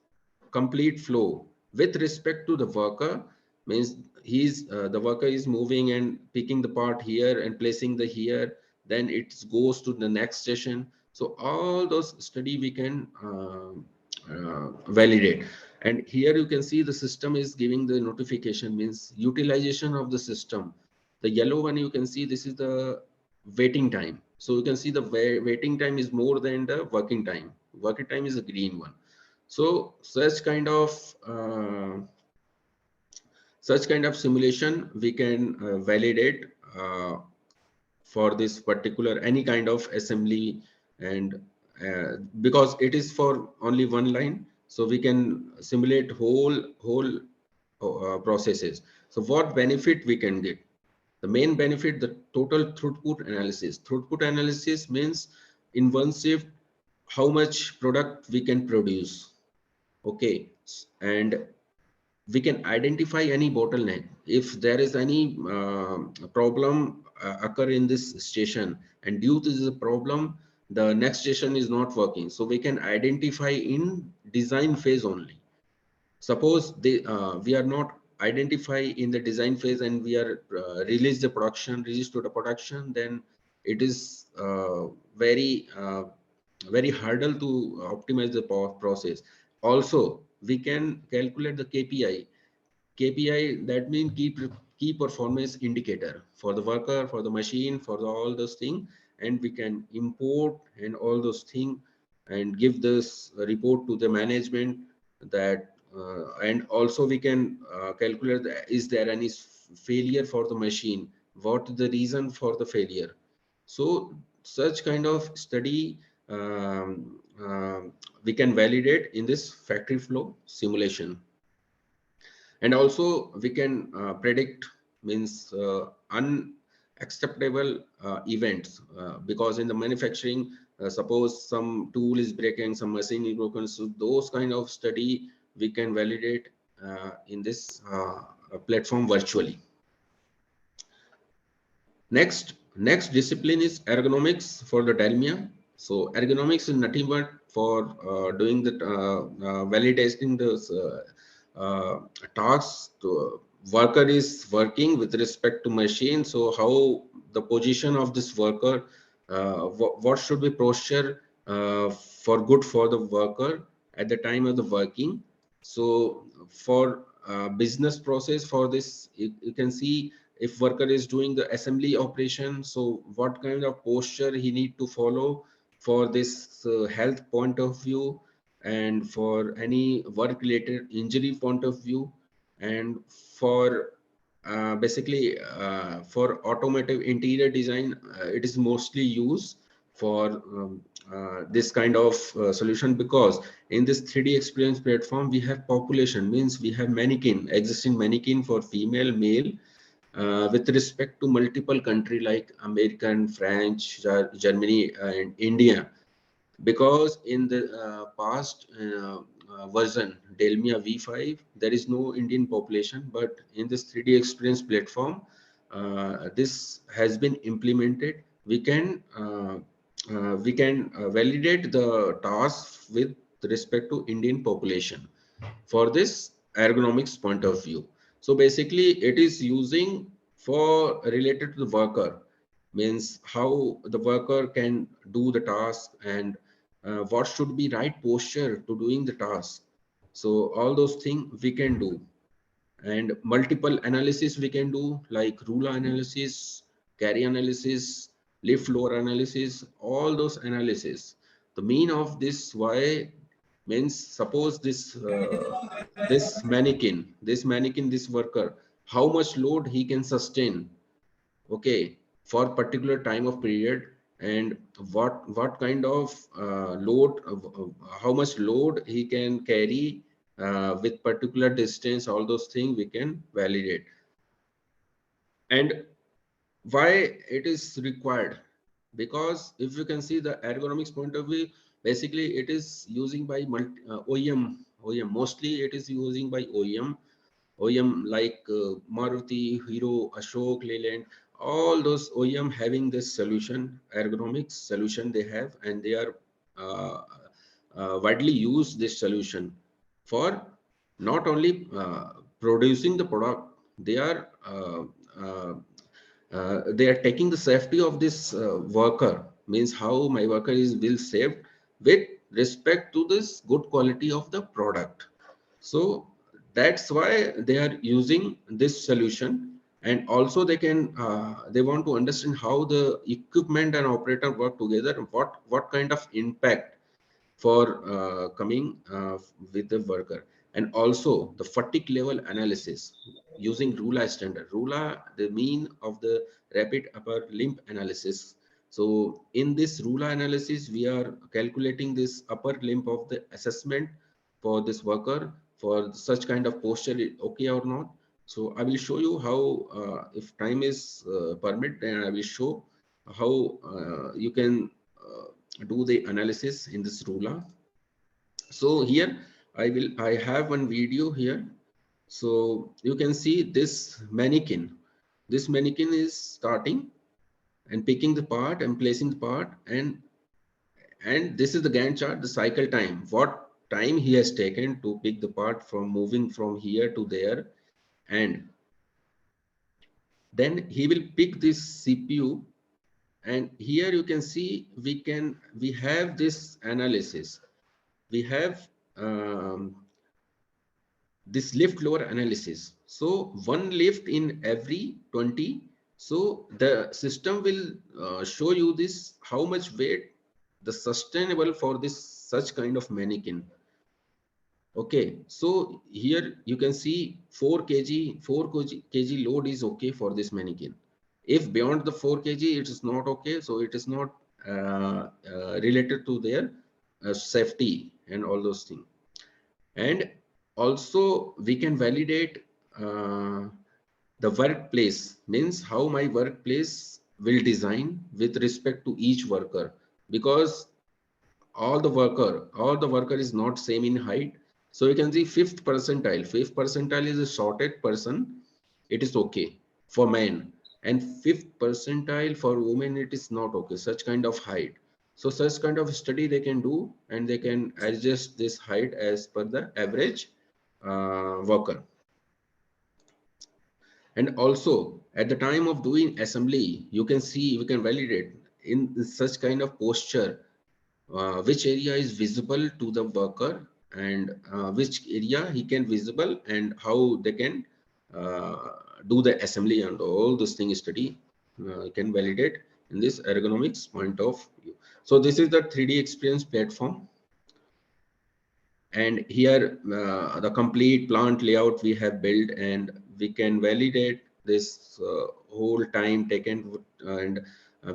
complete flow with respect to the worker. Means he's the worker is moving and picking the part here and placing the here, then it goes to the next station. So all those study we can validate. And here you can see the system is giving the notification, means utilization of the system. The yellow one you can see, this is the waiting time. So you can see the waiting time is more than the working time. Working time is the green one. So such kind of simulation we can validate for this particular any kind of assembly, and because it is for only one line, so we can simulate whole processes. So what benefit we can get? The main benefit, the total throughput analysis. Throughput analysis means in one shift how much product we can produce. Okay, and we can identify any bottleneck. If there is any problem occur in this station, and due to the problem the next station is not working, so we can identify in design phase only. Suppose we are not identify in the design phase, and we are release to the production, then it is very hurdle to optimize the process. Also we can calculate the KPI, that means key performance indicator for the worker, for the machine, for all those things, and we can import and all those things and give this report to the management. That and also we can calculate is there any failure for the machine, what is the reason for the failure. So such kind of study we can validate in this factory flow simulation. And also we can predict, means unacceptable events, because in the manufacturing, suppose some tool is breaking, some machine is broken, so those kind of study we can validate in this platform virtually. Next discipline is ergonomics for the Dalmia. So ergonomics is nothing but for doing the validating those tasks. To worker is working with respect to machine. So how the position of this worker, what should be posture for good for the worker at the time of the working. So for business process, for this you can see, if worker is doing the assembly operation, so what kind of posture he need to follow for this health point of view, and for any work related injury point of view, and for basically for automotive interior design, it is mostly used for this kind of solution, because in this 3D experience platform we have population, means we have mannequin, existing mannequin for female, male, with respect to multiple country like American, French, Germany and India. because in the past version Delmia V5 there is no Indian population, but in this 3D experience platform this has been implemented. We can validate the task with respect to Indian population for this ergonomics point of view. So basically it is using for related to the worker, means how the worker can do the task, and what should be right posture to doing the task. So all those things we can do, and multiple analysis we can do, like ruler analysis, carry analysis, lift lower analysis, all those analysis. The mean of this why means, suppose this worker, how much load he can sustain, okay, for particular time of period, and what kind of load, how much load he can carry with particular distance, all those things we can validate. And why it is required, because if you can see the ergonomics point of view, basically it is using by OEM, mostly it is using by OEM like Maruti, Hero, Ashok Leyland, all those OEM having this solution, ergonomics solution they have, and they are uh, widely used this solution for not only producing the product, they are they are taking the safety of this worker, means how my worker is will saved with respect to this good quality of the product. So that's why they are using this solution. And also they can they want to understand how the equipment and operator work together, and what kind of impact for coming with the worker. And also the fatigue level analysis using RULA standard. RULA, the mean of the rapid upper limb analysis. So in this RULA analysis, we are calculating this upper limb of the assessment for this worker, for such kind of posture, okay or not. So I will show you how, if time is permit, then I will show how you can do the analysis in this ruler. So here I have one video here. So you can see this mannequin. This mannequin is starting and picking the part and placing the part, and this is the Gantt chart, the cycle time, what time he has taken to pick the part from moving from here to there. And then he will pick this CPU, and here you can see we have this analysis. We have this lift lower analysis. So one lift in every 20. So the system will show you this, how much weight the sustainable for this such kind of mannequin. Okay, so here you can see 4 kg load is okay for this mannequin. If beyond the 4 kg it is not okay, so it is not related to their safety and all those things. And also we can validate the workplace, means how my workplace will design with respect to each worker, because all the worker is not same in height. So you can see fifth percentile is a shorted person, it is okay for men, and fifth percentile for women it is not okay, such kind of height. So such kind of study they can do, and they can adjust this height as per the average worker. And also at the time of doing assembly, you can see, we can validate in such kind of posture which area is visible to the worker, and which area he can visible, and how they can uh, do the assembly, and all those things study can validate in this ergonomics point of view. So this is the 3D experience platform, and here the complete plant layout we have built, and we can validate this whole time taken, and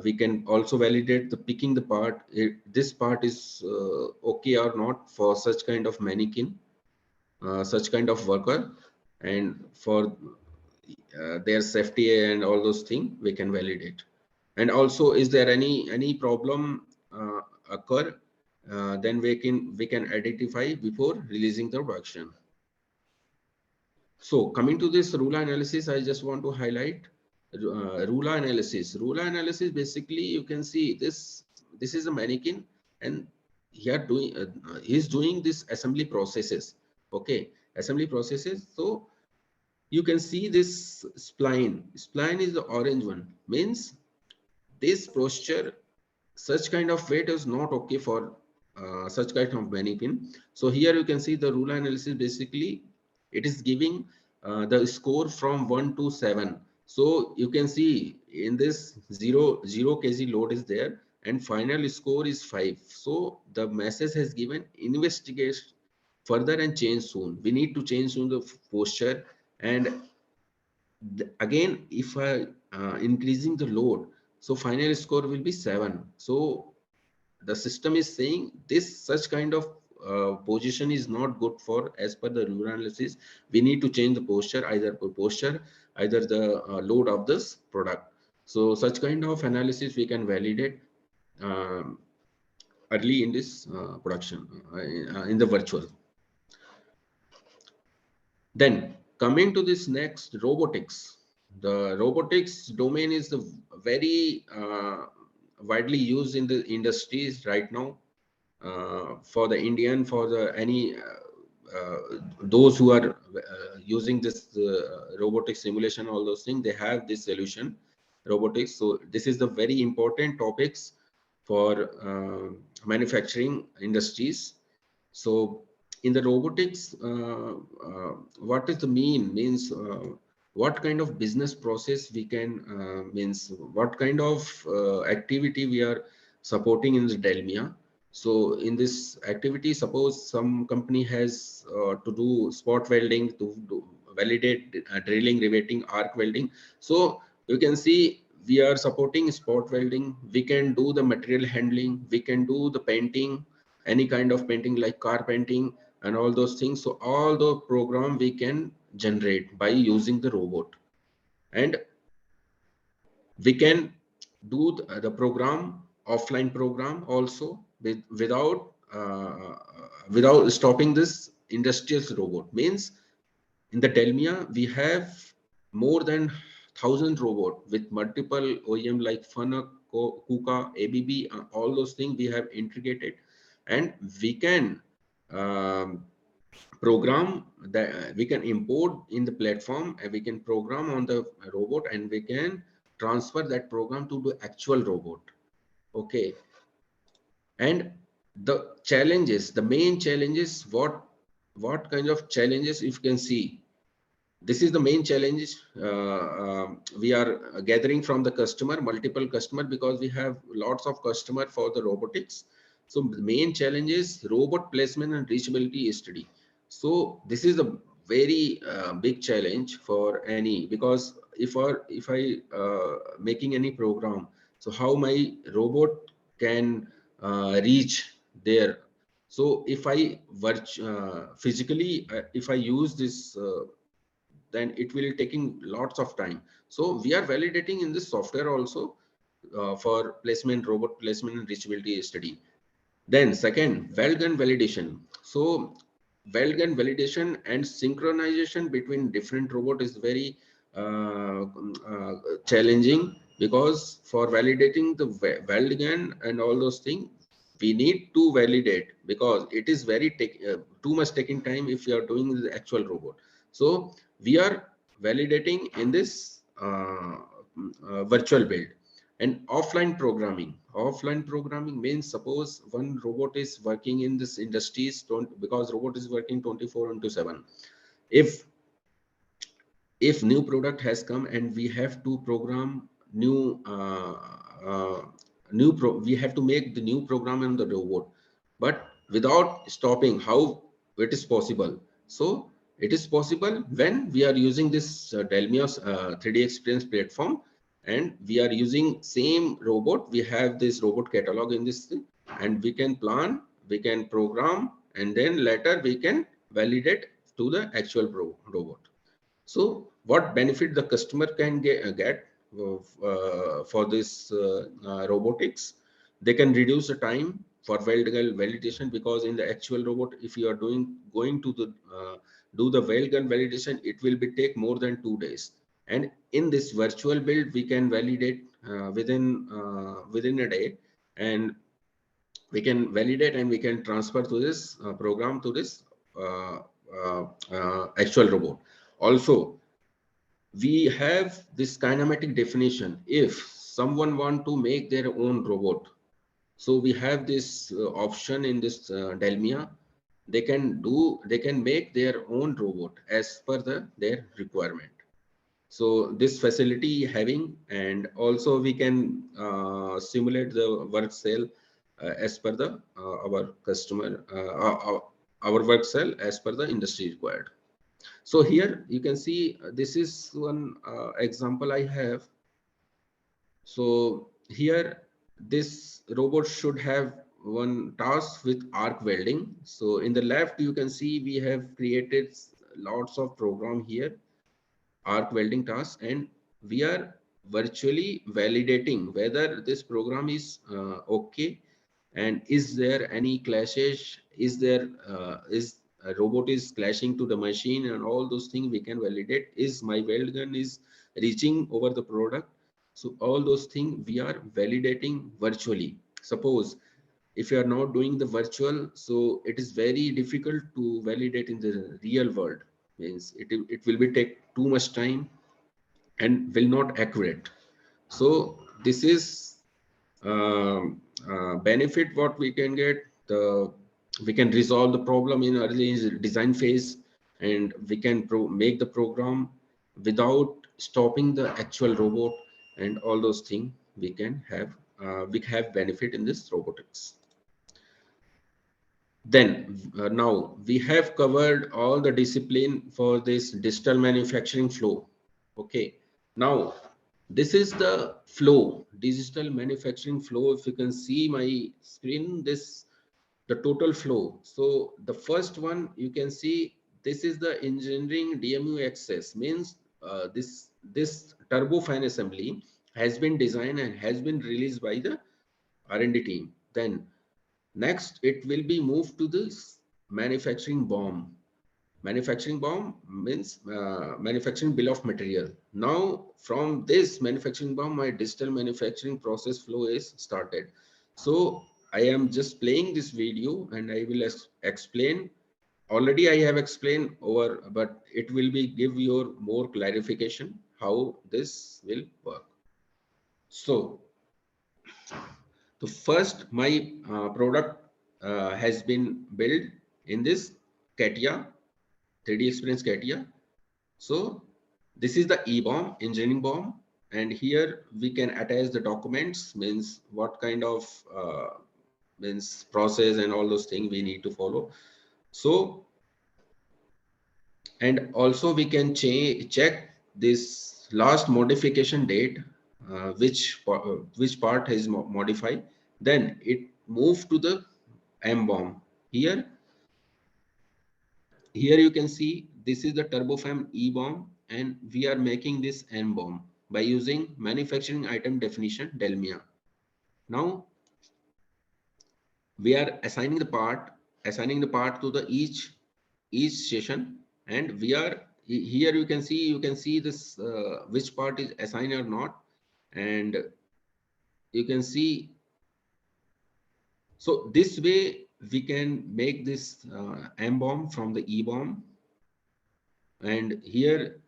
we can also validate the picking the part. This part is okay or not for such kind of mannequin, such kind of worker, and for their safety and all those things we can validate. And also, is there any problem occur then we can identify before releasing the production. So coming to this RULA analysis, I just want to highlight RULA analysis. RULA analysis, basically you can see this is a mannequin, and he's doing this assembly processes. Okay, assembly processes. So you can see this spline. Spline is the orange one, means this posture, such kind of weight is not okay for such kind of mannequin. So here you can see the RULA analysis. Basically it is giving the score from 1 to 7. So you can see in this 0 kg load is there, and final score is 5. So the message has given investigate further and change soon. We need to change soon the posture. And again, if I increasing the load, so final score will be 7. So the system is saying this such kind of position is not good for as per the RULA analysis. We need to change the posture, either the load of this product. So such kind of analysis we can validate um, early in this production in the virtual. Then coming to this next, robotics. The robotics domain is the very widely used in the industries right now. For the Indian, for the any those who are using this robotic simulation, all those things, they have this solution, robotics. So this is the very important topics for manufacturing industries. So in the robotics, what is the means what kind of business process we can means what kind of activity we are supporting in the Delmia. So in this activity, suppose some company has to do spot welding, to do validate drilling, riveting, arc welding. So you can see we are supporting spot welding. We can do the material handling. We can do the painting, any kind of painting like car painting and all those things. So all the program we can generate by using the robot, and we can do the program, offline program also, without stopping this industrial robot. Means in the Delmia we have more than 1,000 robot with multiple OEM like Fanuc, KUKA, ABB, all those things we have integrated, and we can program that we can import in the platform, and we can program on the robot, and we can transfer that program to the actual robot. Okay, and the challenges, the main challenges, what kind of challenges you can see. This is the main challenge we are gathering from the customer, multiple customer, because we have lots of customer for the robotics. So the main challenge is robot placement and reachability study. So this is a very big challenge for any, because if I making any program, so how my robot can reach there. So if I physically if I use this then it will taking lots of time. So we are validating in this software also for placement, robot placement and reachability study. Then second, weld gun validation. So weld gun validation and synchronization between different robot is very challenging, because for validating the weld gun and all those things, we need to validate, because it is very too much taking time if you are doing the actual robot. So we are validating in this virtual build. And offline programming means, suppose one robot is working in this industries, because robot is working 24/7. If new product has come and we have to program we have to make the new program in the robot, but without stopping, how it is possible? So it is possible when we are using this Delmios 3D experience platform, and we are using same robot. We have this robot catalog in this thing, and we can plan, we can program, and then later we can validate to the actual robot. So what benefit the customer can get for this robotics? They can reduce the time for weld gun validation, because in the actual robot, if you are going to the do the weld gun validation, it will be take more than 2 days. And in this virtual build, we can validate within a day, and we can validate and we can transfer to this program to this uh, actual robot. Also, we have this kinematic definition. If someone want to make their own robot, so we have this option in this Delmia. They can make their own robot as per their requirement. So this facility having, and also we can simulate the work cell as per the our customer our work cell as per the industry required. So here you can see this is one example I have. So here this robot should have one task with arc welding. So in the left you can see we have created lots of program here, arc welding task, and we are virtually validating whether this program is okay, and is there any clashes, is there is a robot is clashing to the machine, and all those things we can validate. Is my weld gun is reaching over the product? So all those things we are validating virtually. Suppose if you are not doing the virtual, so it is very difficult to validate in the real world. Means it will be take too much time and will not accurate. So this is benefit what we can get. We can resolve the problem in early design phase, and we can make the program without stopping the actual robot, and all those things we can have. We have benefit in this robotics. Then now we have covered all the discipline for this digital manufacturing flow. Okay, now this is the flow, digital manufacturing flow. If you can see my screen, this the total flow. So the first one you can see, this is the engineering DMU access, means this turbofan assembly has been designed and has been released by the R&D team. Then next, it will be moved to this manufacturing BOM. Manufacturing BOM means manufacturing bill of material. Now, from this manufacturing BOM, my digital manufacturing process flow is started. So I am just playing this video and I will explain. Already I have explained over, but it will be give your more clarification how this will work. So the first, my product has been built in this CATIA, 3D Experience CATIA. So this is the E-BOM, engineering BOM, and here we can attach the documents, means what kind of means process and all those things we need to follow. So, and also we can check this last modification date, which part is modified. Then it moved to the M-BOM. Here you can see this is the turbofan E-BOM, and we are making this M-BOM by using manufacturing item definition Delmia. Now we are assigning the part to the each session, and we are here you can see this which part is assigned or not, and you can see. So this way we can make this M-BOM from the E-BOM, and here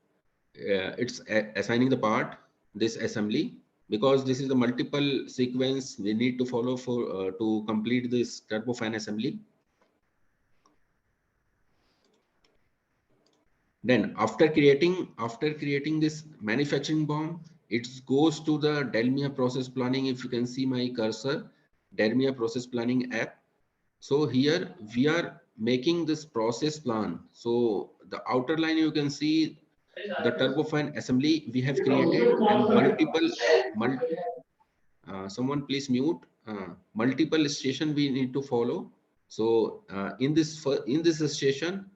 it's assigning the part, this assembly, because this is the multiple sequence we need to follow for to complete this turbofan assembly. Then after creating this manufacturing BOM, it goes to the Delmia process planning. If you can see my cursor, Delmia process planning app. So here we are making this process plan. So the outer line you can see the turbofan assembly we have created, and someone please mute, multiple station we need to follow. So in this station,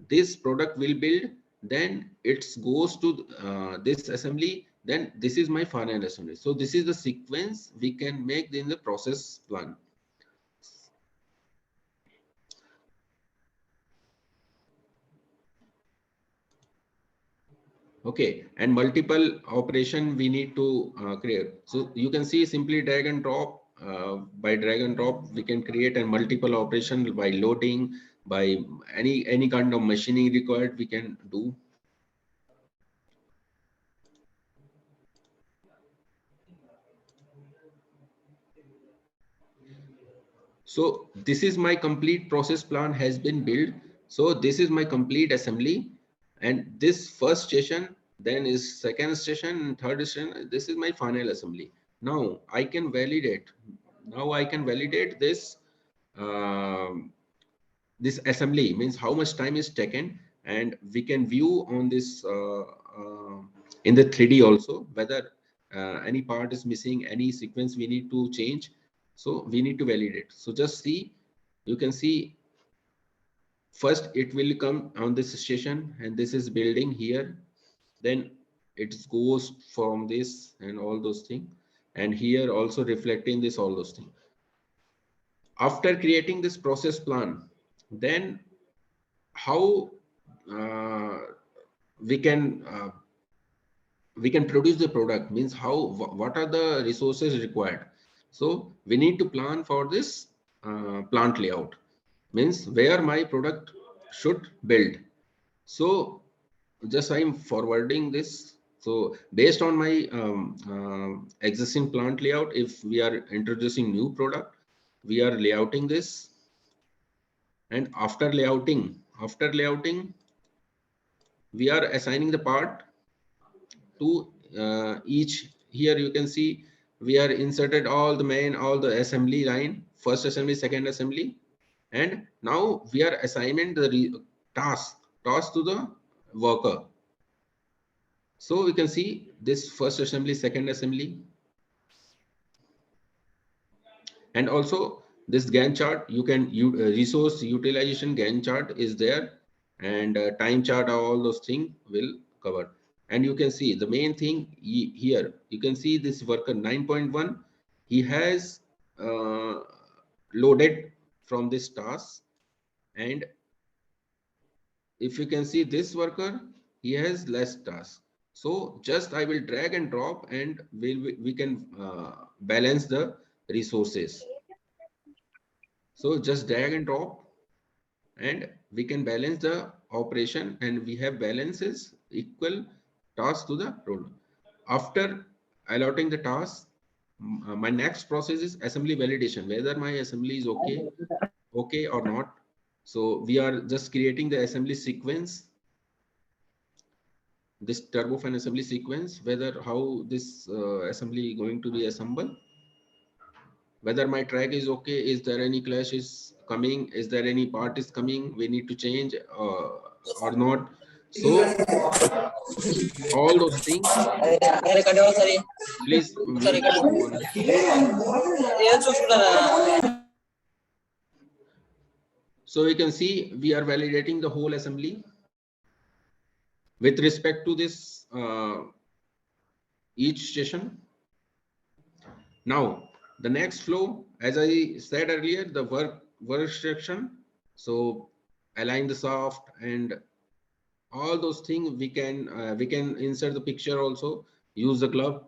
this product will build, then it goes to this assembly, then this is my final assembly. So this is the sequence we can make in the process plan. Okay, and multiple operation we need to create. So you can see simply drag and drop. By drag and drop, we can create a multiple operation by loading, by any kind of machining required we can do. So this is my complete process plan has been built. So this is my complete assembly, and this first station, then is second station, and third station. This is my final assembly. Now I can validate. Now I can validate this. This assembly means how much time is taken, and we can view on this in the 3D also whether any part is missing, any sequence we need to change. So we need to validate. So just see, you can see first it will come on this station, and this is building here, then it goes from this and all those things, and here also reflecting this all those things. After creating this process plan, then how uh, we can produce the product, means how what are the resources required. So we need to plan for this plant layout, means where my product should build. So just I'm forwarding this. So based on my existing plant layout, if we are introducing new product, we are layouting this, and after layouting we are assigning the part to each. Here you can see we are inserted all the main, all the assembly line, first assembly, second assembly, and now we are assigning the task to the worker. So we can see this first assembly, second assembly, and also this Gantt chart. You can resource utilization Gantt chart is there, and time chart, all those things will cover. And you can see the main thing here. You can see this worker 9.1. He has loaded from this task, and if you can see this worker, he has less tasks. So just I will drag and drop, and we can balance the resources. So just drag and drop, and we can balance the operation, and we have balances equal task to the product. After allotting the task, my next process is assembly validation, whether my assembly is okay or not. So we are just creating the assembly sequence, this turbofan assembly sequence, whether how this assembly going to be assembled, whether my track is okay, is there any clash is coming, is there any part is coming we need to change or not. So all those things, please mute everyone. So you can see we are validating the whole assembly with respect to this each station. Now the next flow, as I said earlier, the work section. So align the shaft and all those things we can insert the picture also, use the glove.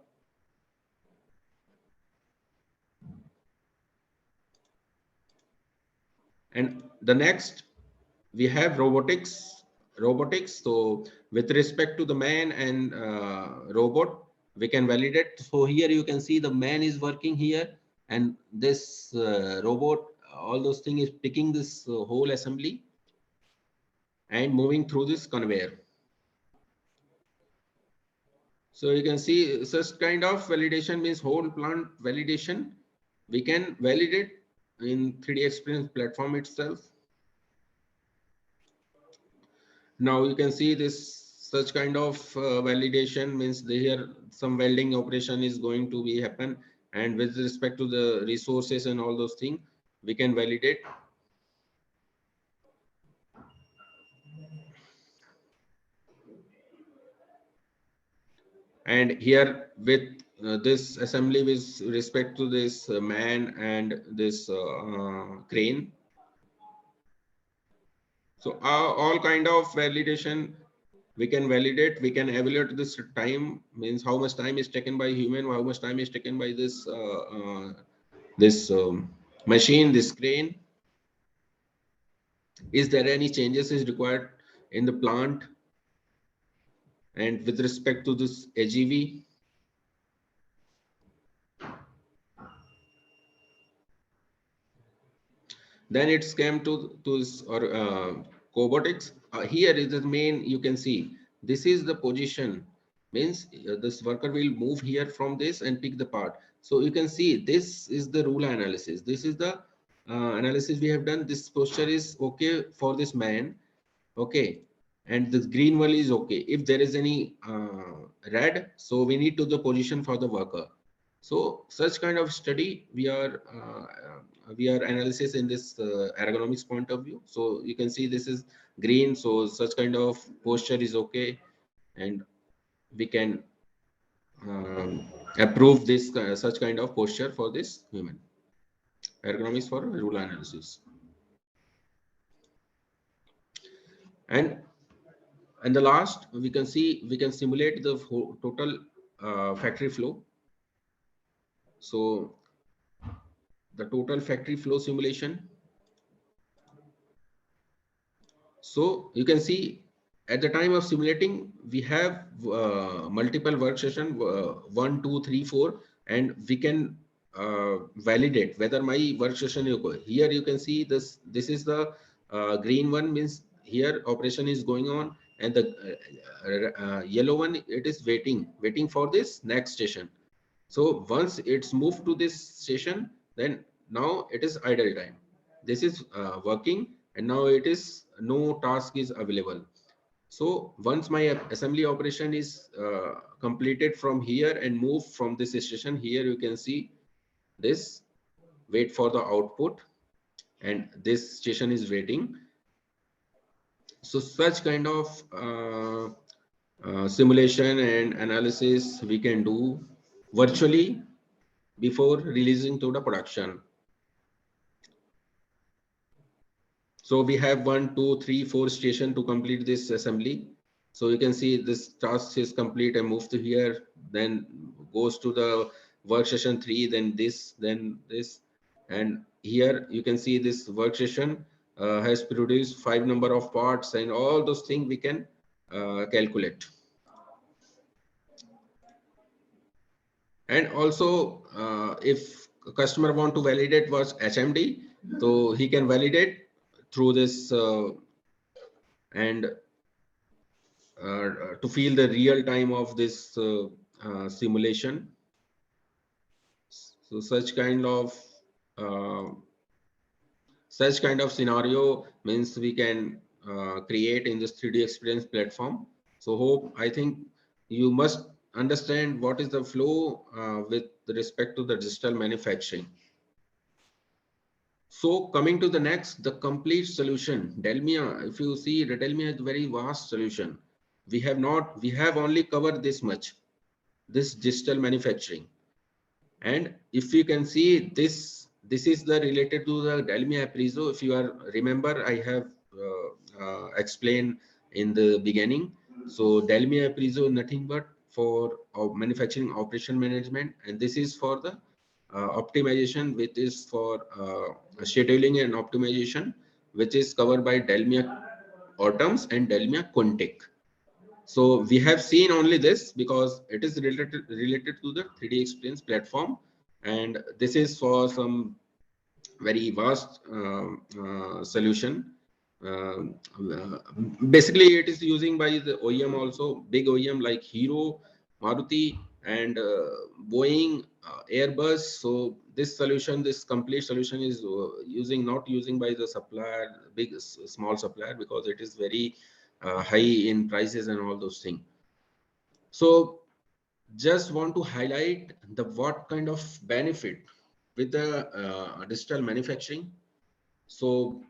And the next we have robotics. So with respect to the man and robot, we can validate. So here you can see the man is working here, and this robot, all those things is picking this whole assembly and moving through this conveyor. So you can see such kind of validation means whole plant validation. We can validate in 3DEXPERIENCE platform itself. Now you can see this such kind of validation means here some welding operation is going to be happen, and with respect to the resources and all those things we can validate. And here with this assembly with respect to this man and this crane. So all kind of validation we can validate, we can evaluate this time, means how much time is taken by human, how much time is taken by this machine, this crane. Is there any changes is required in the plant? And with respect to this AGV, then it's came to this or cobotics. Here is the main, you can see this is the position, means this worker will move here from this and pick the part. So you can see this is the rule analysis, this is the analysis we have done. This posture is okay for this man, okay, and the green one is okay. If there is any red, so we need to the position for the worker. So such kind of study we are analysis in this ergonomics point of view. So you can see this is green, so such kind of posture is okay, and we can approve this such kind of posture for this human. Ergonomics for rule analysis. And the last, we can see, we can simulate the total factory flow. So the total factory flow simulation. So you can see at the time of simulating, we have multiple work session, 1, 2, 3, 4, and we can validate whether my work session is okay. Here you can see this. This is the green one, means here operation is going on, and the yellow one, it is waiting for this next station. So once it's moved to this station, then now it is idle time. This is working, and now it is no task is available. So once my assembly operation is completed from here and moved from this station, here you can see this wait for the output, and this station is waiting. So such kind of simulation and analysis we can do virtually before releasing to the production. So we have 1, 2, 3, 4 station to complete this assembly. So you can see this task is complete and moves to here, then goes to the work session 3, then this, and here you can see this work session has produced 5 number of parts, and all those things we can calculate. And also if a customer want to validate what's HMD, so he can validate through this and to feel the real time of this simulation. So such kind of scenario means we can create in this 3D experience platform. So I think you must understand what is the flow with respect to the digital manufacturing. So coming to the next, the complete solution, Delmia. If you see, the Delmia is a very vast solution. We have only covered this much, this digital manufacturing. And if you can see this is the related to the Delmia Apprizo. If you remember, I have explained in the beginning. So Delmia Apprizo nothing but for manufacturing operation management, and this is for the optimization, which is for scheduling and optimization, which is covered by Delmia Autumns and Delmia Quantic. So we have seen only this because it is related to the 3D experience platform, and this is for some very vast solution. Basically, it is using by the OEM also, big OEM like Hero, Maruti, and Boeing, Airbus. So this solution, this complete solution is not using by the supplier, small supplier, because it is very high in prices and all those things. So just want to highlight the what kind of benefit with the digital manufacturing. So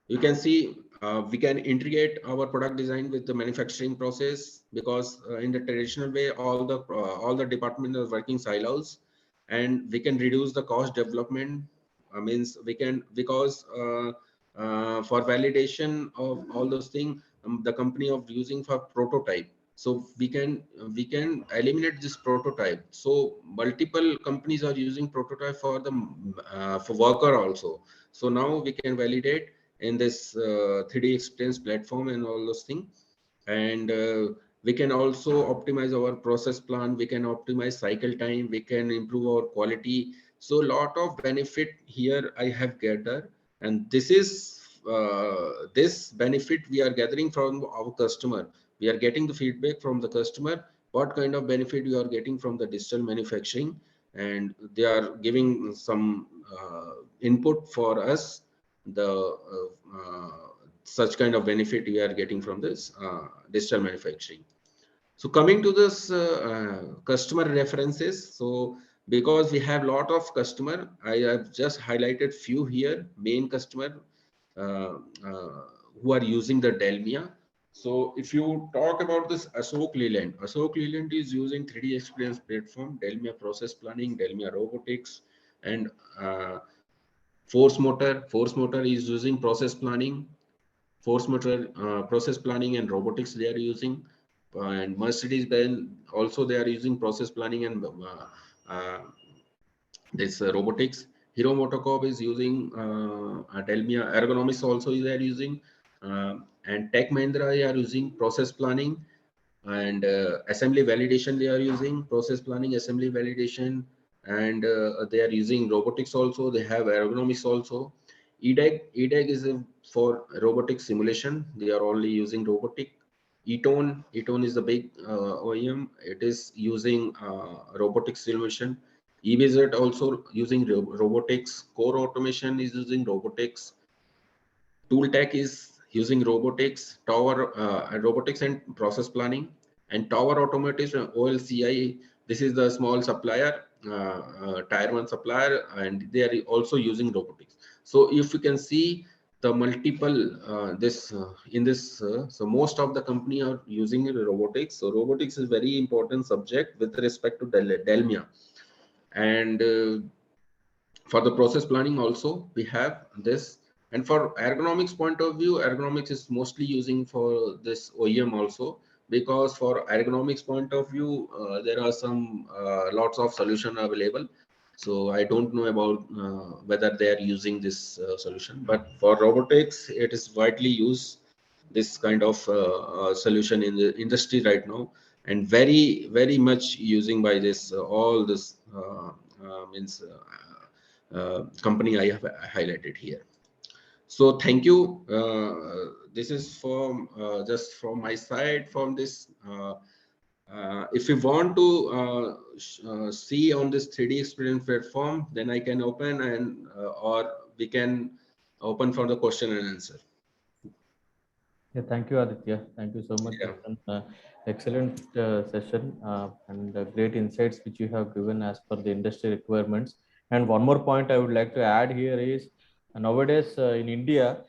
you can see we can integrate our product design with the manufacturing process, because in the traditional way all the departments are working silos, and we can reduce the cost development. Means we can, because for validation of all those things, the company of using for prototype. So we can eliminate this prototype. So multiple companies are using prototype for the for worker also. So now we can validate in this 3D experience platform and all those things. And we can also optimize our process plan, we can optimize cycle time, we can improve our quality. So lot of benefit here I have gathered, and this is this benefit we are gathering from our customer. We are getting the feedback from the customer, what kind of benefit you are getting from the digital manufacturing, and they are giving some input for us, the such kind of benefit we are getting from this digital manufacturing. So coming to this customer references, so because we have lot of customer, I have just highlighted few here, main customer uh, uh, who are using the Delmia. So if you talk about this Ashok Leyland is using 3D experience platform, Delmia process planning, Delmia robotics, and Force Motor is using process planning, Force Motor process planning and robotics they are using, and Mercedes-Benz also they are using process planning and uh, this robotics. Hero MotoCorp is using Delmia ergonomics also they are using, and Tech Mahindra they are using process planning and assembly validation they are using process planning, assembly validation, and they are using robotics also. They have ergonomics also. EDAG is for robotic simulation. They are only using robotic. Eton is the big OEM. It is using robotic simulation. EVZ also using robotics. Core Automation is using robotics. Tooltech is using robotics, robotics and process planning, and Tower Automotive OLCI. This is the small supplier, tier one supplier, and they are also using robotics. So if you can see the multiple this in this, so most of the company are using robotics. So robotics is very important subject with respect to Delmia, and for the process planning also we have this. And for ergonomics point of view, ergonomics is mostly using for this OEM also, because for ergonomics point of view there are some lots of solution available. So I don't know about whether they are using this solution, but for robotics it is widely used, this kind of solution in the industry right now, and very much using by this all this means company I have highlighted here. So thank you. This is from just from my side from this. If you want to see on this 3D experience platform, then I can open, and or we can open for the question and answer. Yeah, thank you, Aditya. Thank you so much. Yeah. It's an excellent session and great insights which you have given as per the industry requirements. And one more point I would like to add here is nowadays in India,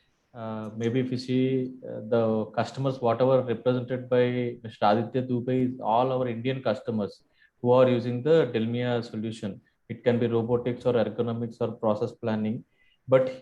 maybe if you see the customers, whatever represented by Mr. Aditya Dubey, is all our Indian customers who are using the Delmia solution. It can be robotics or ergonomics or process planning, but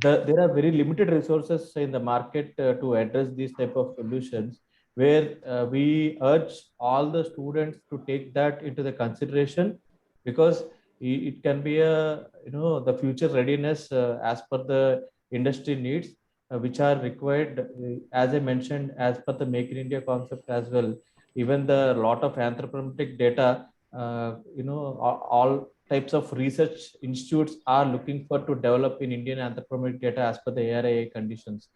there are very limited resources in the market to address these type of solutions, where we urge all the students to take that into the consideration, because it can be a the future readiness as per the industry needs which are required, as I mentioned, as per the Make in India concept as well. Even the lot of anthropometric data, all types of research institutes are looking for to develop in Indian anthropometric data as per the ARAI conditions.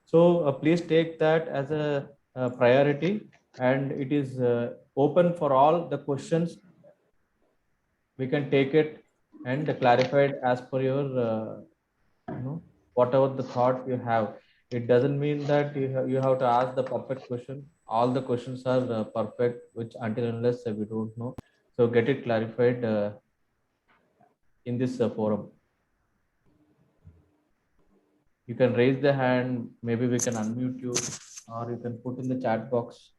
So please take that as a priority, and it is open for all the questions. We can take it and clarify it as per your whatever the thought you have. It doesn't mean that you have to ask the perfect question. All the questions are perfect, which until unless we don't know. So get it clarified in this forum. You can raise the hand, maybe we can unmute you, or you can put in the chat box.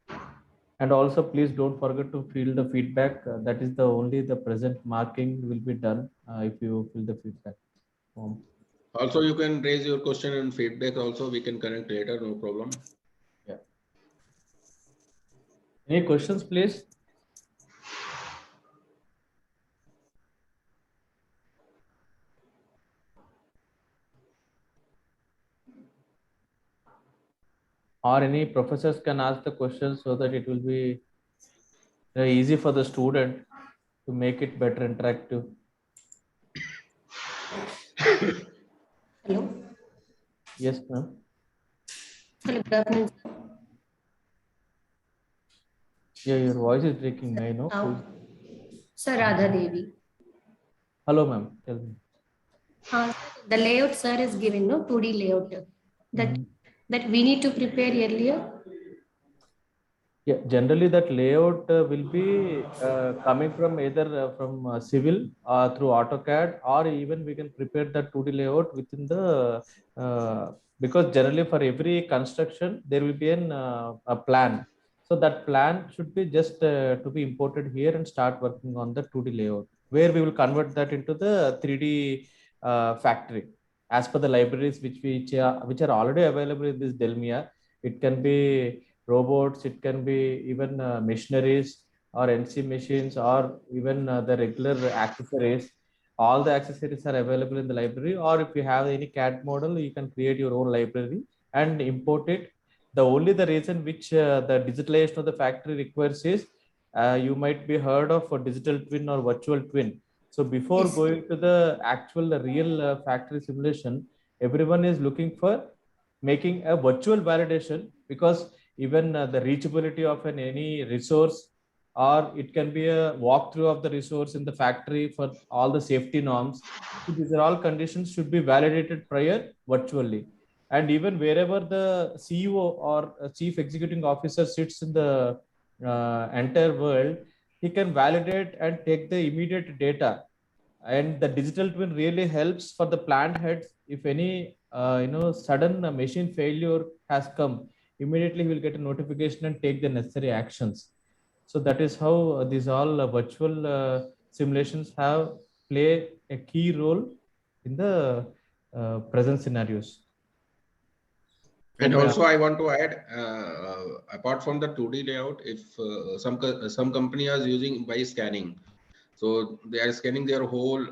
And also, please don't forget to fill the feedback. That is the only the present marking will be done if you fill the feedback form. Also, you can raise your question and feedback. Also, we can connect later. No problem. Any questions, please? Or any professors can ask the questions so that it will be easy for the student to make it better interactive. Hello. Yes, ma'am. Hello, good afternoon. Yeah, your voice is breaking. I know. Sir, Radha Devi. Hello, ma'am. Tell me. The layout, sir, is given, no 2D layout that we need to prepare earlier. Yeah, generally that layout will be coming from either from civil through AutoCAD, or even we can prepare that 2D layout within the because generally for every construction there will be a plan. So that plan should be just to be imported here and start working on the 2D layout, where we will convert that into the 3D factory as per the libraries which are already available in this Delmia. It can be robots, it can be even machineries or NC machines, or even the regular accessories. All the accessories are available in the library, or if you have any CAD model, you can create your own library and import it. The only the reason which the digitalization of the factory requires is you might be heard of a digital twin or virtual twin. So before Yes. going to the actual real factory simulation, everyone is looking for making a virtual validation, because even the reachability of any resource, or it can be a walkthrough of the resource in the factory for all the safety norms. So these are all conditions should be validated prior virtually. And even wherever the CEO or chief executing officer sits in the entire world, he can validate and take the immediate data. And the digital twin really helps for the plant heads. If any sudden machine failure has come, immediately he will get a notification and take the necessary actions. So that is how these all virtual simulations have play a key role in the present scenarios. And also, I want to add, apart from the 2D layout, if some company is using by scanning, so they are scanning their whole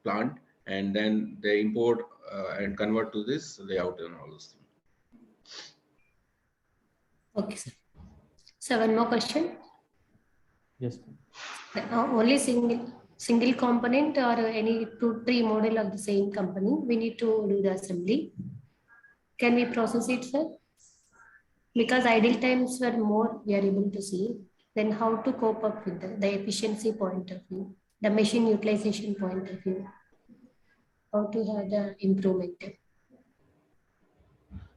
plant, and then they import and convert to this layout and all those things. Okay, sir. So one more question. Yes. Only single component or any 2-3 model of the same company, we need to do the assembly. Can we process it, sir? Because idle times were more, we are able to see. Then how to cope up with the efficiency point of view, the machine utilization point of view, how to have the improvement.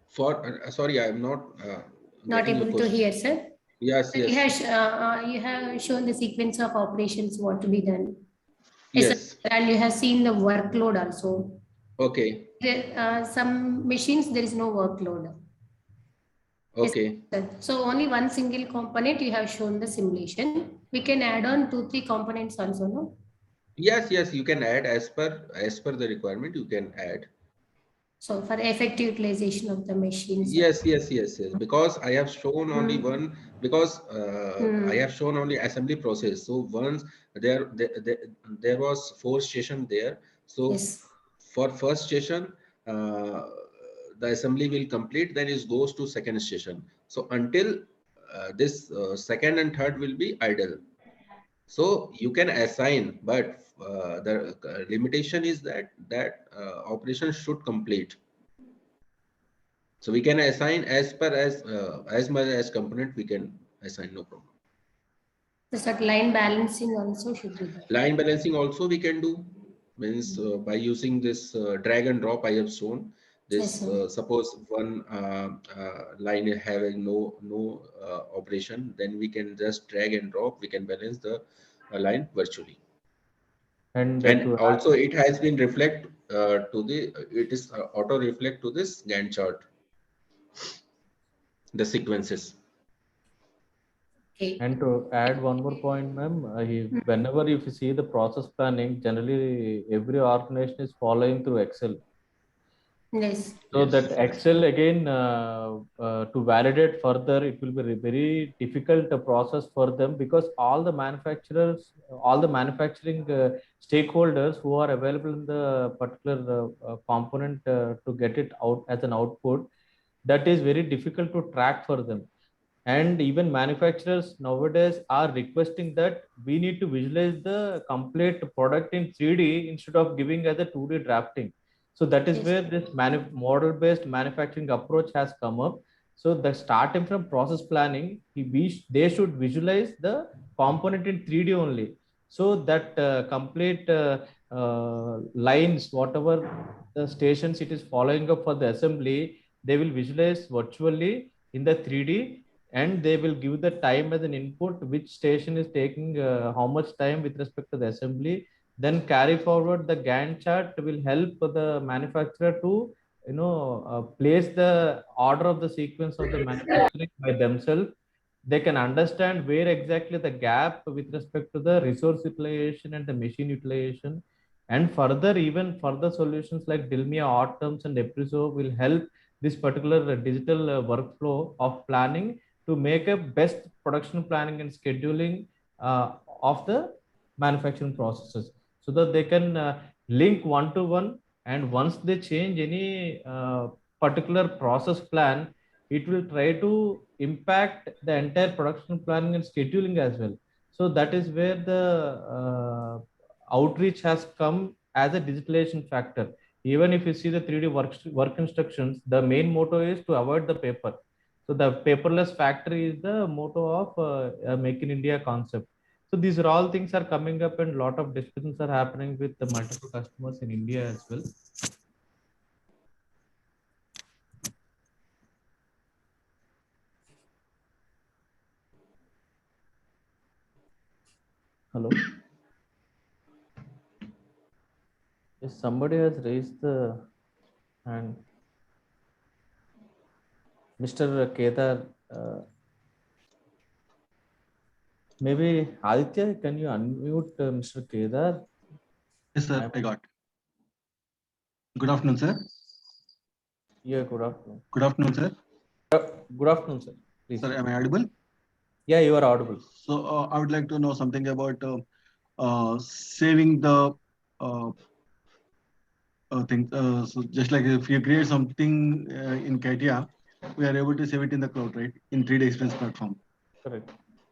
For sorry, I am not Not able to hear, sir. Yes, yes. You have shown the sequence of operations what to be done. Yes. And you have seen the workload also. Okay. There, some machines there is no workload. Okay. So only one single component you have shown the simulation. We can add on 2-3 components also, no? Yes, yes, you can add as per the requirement, you can add. So for effective utilization of the machines. Yes, yes, yes, yes. Because I have shown only one, because I have shown only assembly process. So once there was 4 station there. So yes. For first station, the assembly will complete, then it goes to second station. So until this second and third will be idle. So you can assign, but the limitation is that operation should complete. So we can assign as much as component we can assign, no problem. So line balancing also should be there. Line balancing also we can do, means by using this drag and drop I have shown. This suppose one line having no operation, then we can just drag and drop. We can balance the line virtually. And also it has been reflect it is auto reflect to this Gantt chart, the sequences. Okay. And to add one more point, ma'am, whenever if you see the process planning, generally every organization is following through Excel. Yes. So Yes. that Excel again, to validate further, it will be very difficult process for them, because all the manufacturers, all the manufacturing stakeholders who are available in the particular component to get it out as an output, that is very difficult to track for them. And even manufacturers nowadays are requesting that we need to visualize the complete product in 3D instead of giving as a 2D drafting. So that is Yes. where this model based manufacturing approach has come up. So the starting from process planning, they should visualize the component in 3D only, so that complete lines, whatever the stations it is following up for the assembly, they will visualize virtually in the 3D, and they will give the time as an input, which station is taking how much time with respect to the assembly. Then carry forward the Gantt chart will help the manufacturer to place the order of the sequence of the manufacturing by themselves. They can understand where exactly the gap with respect to the resource utilization and the machine utilization. And further, even further solutions like Dilmia, Autumns, and Epriso will help this particular digital workflow of planning to make a best production planning and scheduling of the manufacturing processes, so that they can link one to one. And once they change any particular process plan, it will try to impact the entire production planning and scheduling as well. So that is where the outreach has come as a digitalization factor. Even if you see the 3D work instructions, the main motto is to avoid the paper. So the paperless factory is the motto of Make in India concept. So these are all things are coming up, and a lot of discussions are happening with the multiple customers in India as well. Hello. Yes, somebody has raised the hand. Mr. Kedar, maybe Aditya, can you unmute Mr. Kedar? Yes, sir, I got. Good afternoon, sir. Yeah, good afternoon. Good afternoon, sir. Good afternoon, sir. Please. Sir, am I audible? Yeah, you are audible. So I would like to know something about saving the thing. So just like if you create something in CATIA, we are able to save it in the cloud, right? In 3D Expense platform. Correct.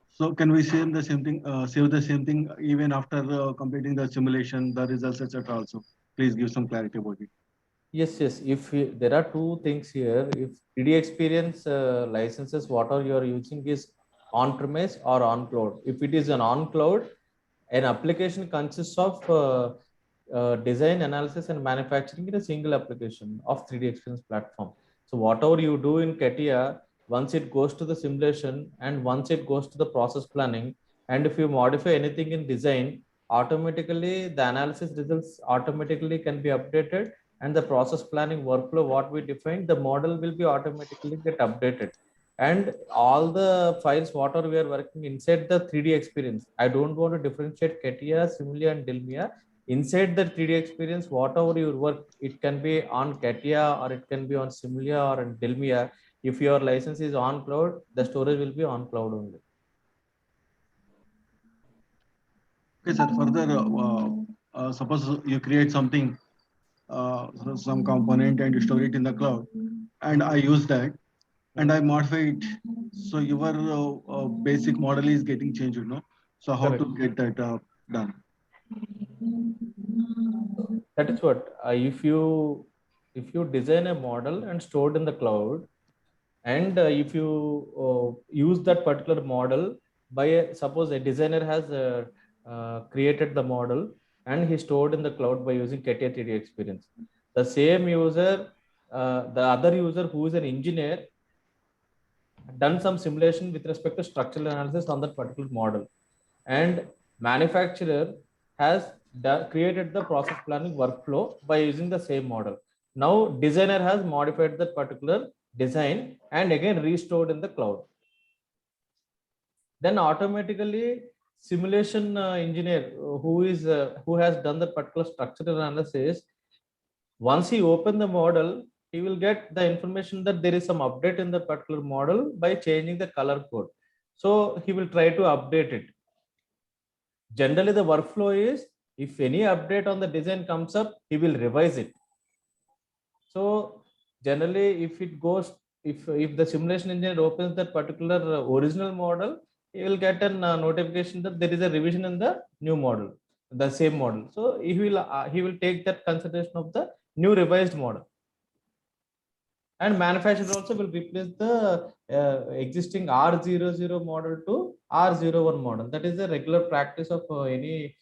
So can we save the same thing? Save the same thing even after completing the simulation, the results, etc. Also, please give some clarity about it. Yes, yes. There are two things here. If 3D Experience licenses, what are you are using is on premise or on cloud. If it is an on cloud, an application consists of design, analysis, and manufacturing in a single application of 3D Experience platform. So whatever you do in CATIA, once it goes to the simulation and once it goes to the process planning, and if you modify anything in design, automatically the analysis results automatically can be updated, and the process planning workflow what we defined, the model will be automatically get updated. And all the files whatever we are working inside the 3D Experience, I don't want to differentiate CATIA, Simula, and Dilmia. Inside the 3D Experience, whatever your work, it can be on CATIA or it can be on Simula or on Dilmia. If your license is on cloud, the storage will be on cloud only. Okay, sir. Further, suppose you create something, some component, and you store it in the cloud, and I use that, and I modify it. So your basic model is getting changed, So how Correct. to get that done? That is what if you design a model and store it in the cloud, and if you use that particular model suppose a designer has created the model and he stored in the cloud by using CATIA 3D Experience. The same user, the other user who is an engineer, done some simulation with respect to structural analysis on that particular model, and manufacturer has created the process planning workflow by using the same model. Now designer has modified that particular design and again restored in the cloud. Then automatically simulation engineer who has done the particular structural analysis, Once he open the model, he will get the information that there is some update in the particular model by changing the color code. So he will try to update it. Generally, the workflow is if any update on the design comes up, he will revise it. So generally, if it goes, if the simulation engineer opens that particular original model, he will get a notification that there is a revision in the new model, the same model. So he will take that consideration of the new revised model. And manufacturer also will replace the existing R00 model to R01 model. That is a regular practice of any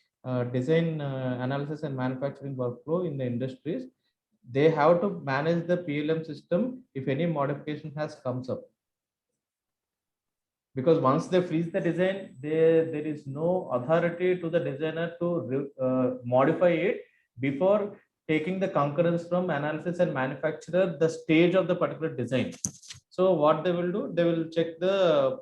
design analysis and manufacturing workflow in the industries. They have to manage the PLM system if any modification has comes up. Because once they freeze the design, there is no authority to the designer to modify it before taking the concurrence from analysis and manufacturer the stage of the particular design. So what they will do, they will check the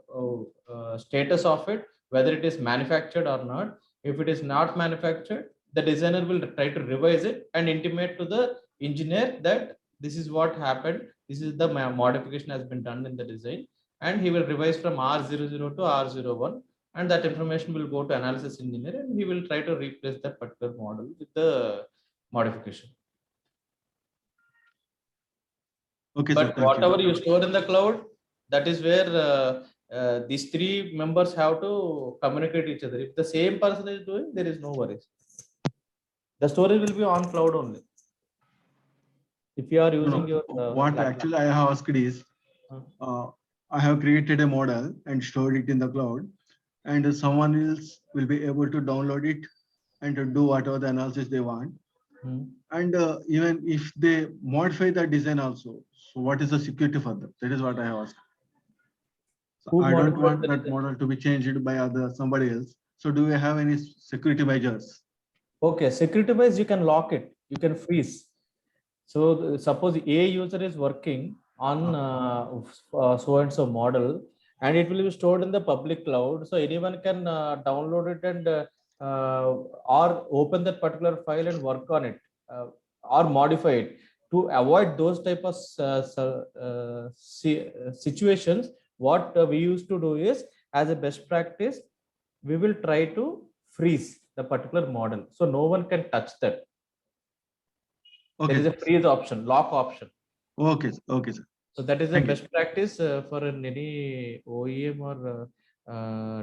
status of it, whether it is manufactured or not. If it is not manufactured, the designer will try to revise it and intimate to the engineer that this is what happened, this is the modification has been done in the design, and he will revise from R00 to R01, and that information will go to analysis engineer, and he will try to replace that particular model with the modification. Okay, but sir, whatever you store in the cloud, that is where these three members have to communicate each other. If the same person is doing, there is no worries. The storage will be on cloud only. If you are using your what actually I have asked is, I have created a model and stored it in the cloud, and someone else will be able to download it and to do whatever the analysis they want. And even if they modify the design also, so what is the security for that? That is what I have asked. So I don't want that model to be changed by somebody else. So do we have any security measures? Okay, security wise, you can lock it, you can freeze. So suppose a user is working on so and so model, and it will be stored in the public cloud, so anyone can download it and or open that particular file and work on it or modify it. To avoid those type of situations, what we used to do is, as a best practice, we will try to freeze the particular model, so no one can touch that. Okay. There is a freeze option, lock option. Okay, okay, sir. So that is the best practice for any OEM or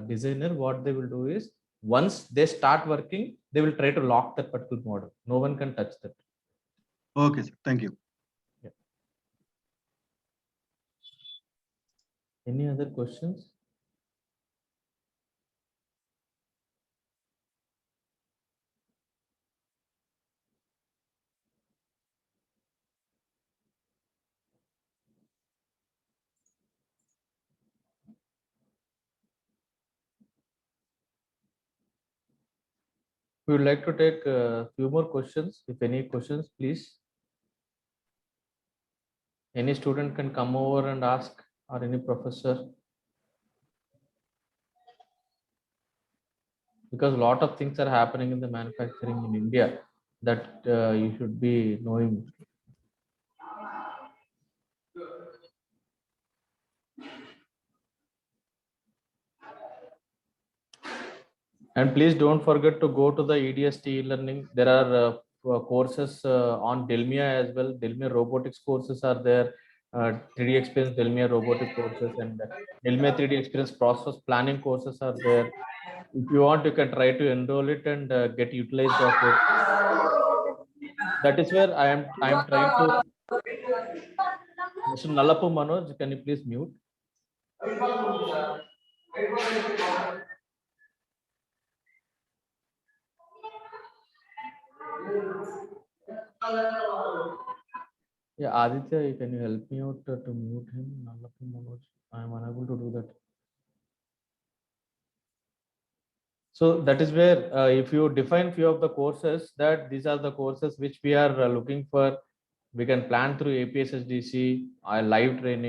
designer. What they will do is, once they start working, they will try to lock that particular model. No one can touch that. Okay, sir. Thank you. Yeah. Any other questions? We would like to take a few more questions. If any questions, please. Any student can come over and ask, or any professor. Because a lot of things are happening in the manufacturing in India that you should be knowing. And please don't forget to go to the EDST e-learning. There are courses on Delmia as well. Delmia robotics courses are there. 3D experience Delmia robotic courses, and Delmia 3D experience process planning courses are there. If you want, you can try to enroll it and get utilized of it. That is where I am trying to. Mr. Nalapu Manoj, can you please mute? Yeah, Aditya, can you help me out to mute him? Nalapu Manoj, I am unable to do that. So that is where if you define few of the courses, that these are the courses which we are looking for, we can plan through APSSDC, live training.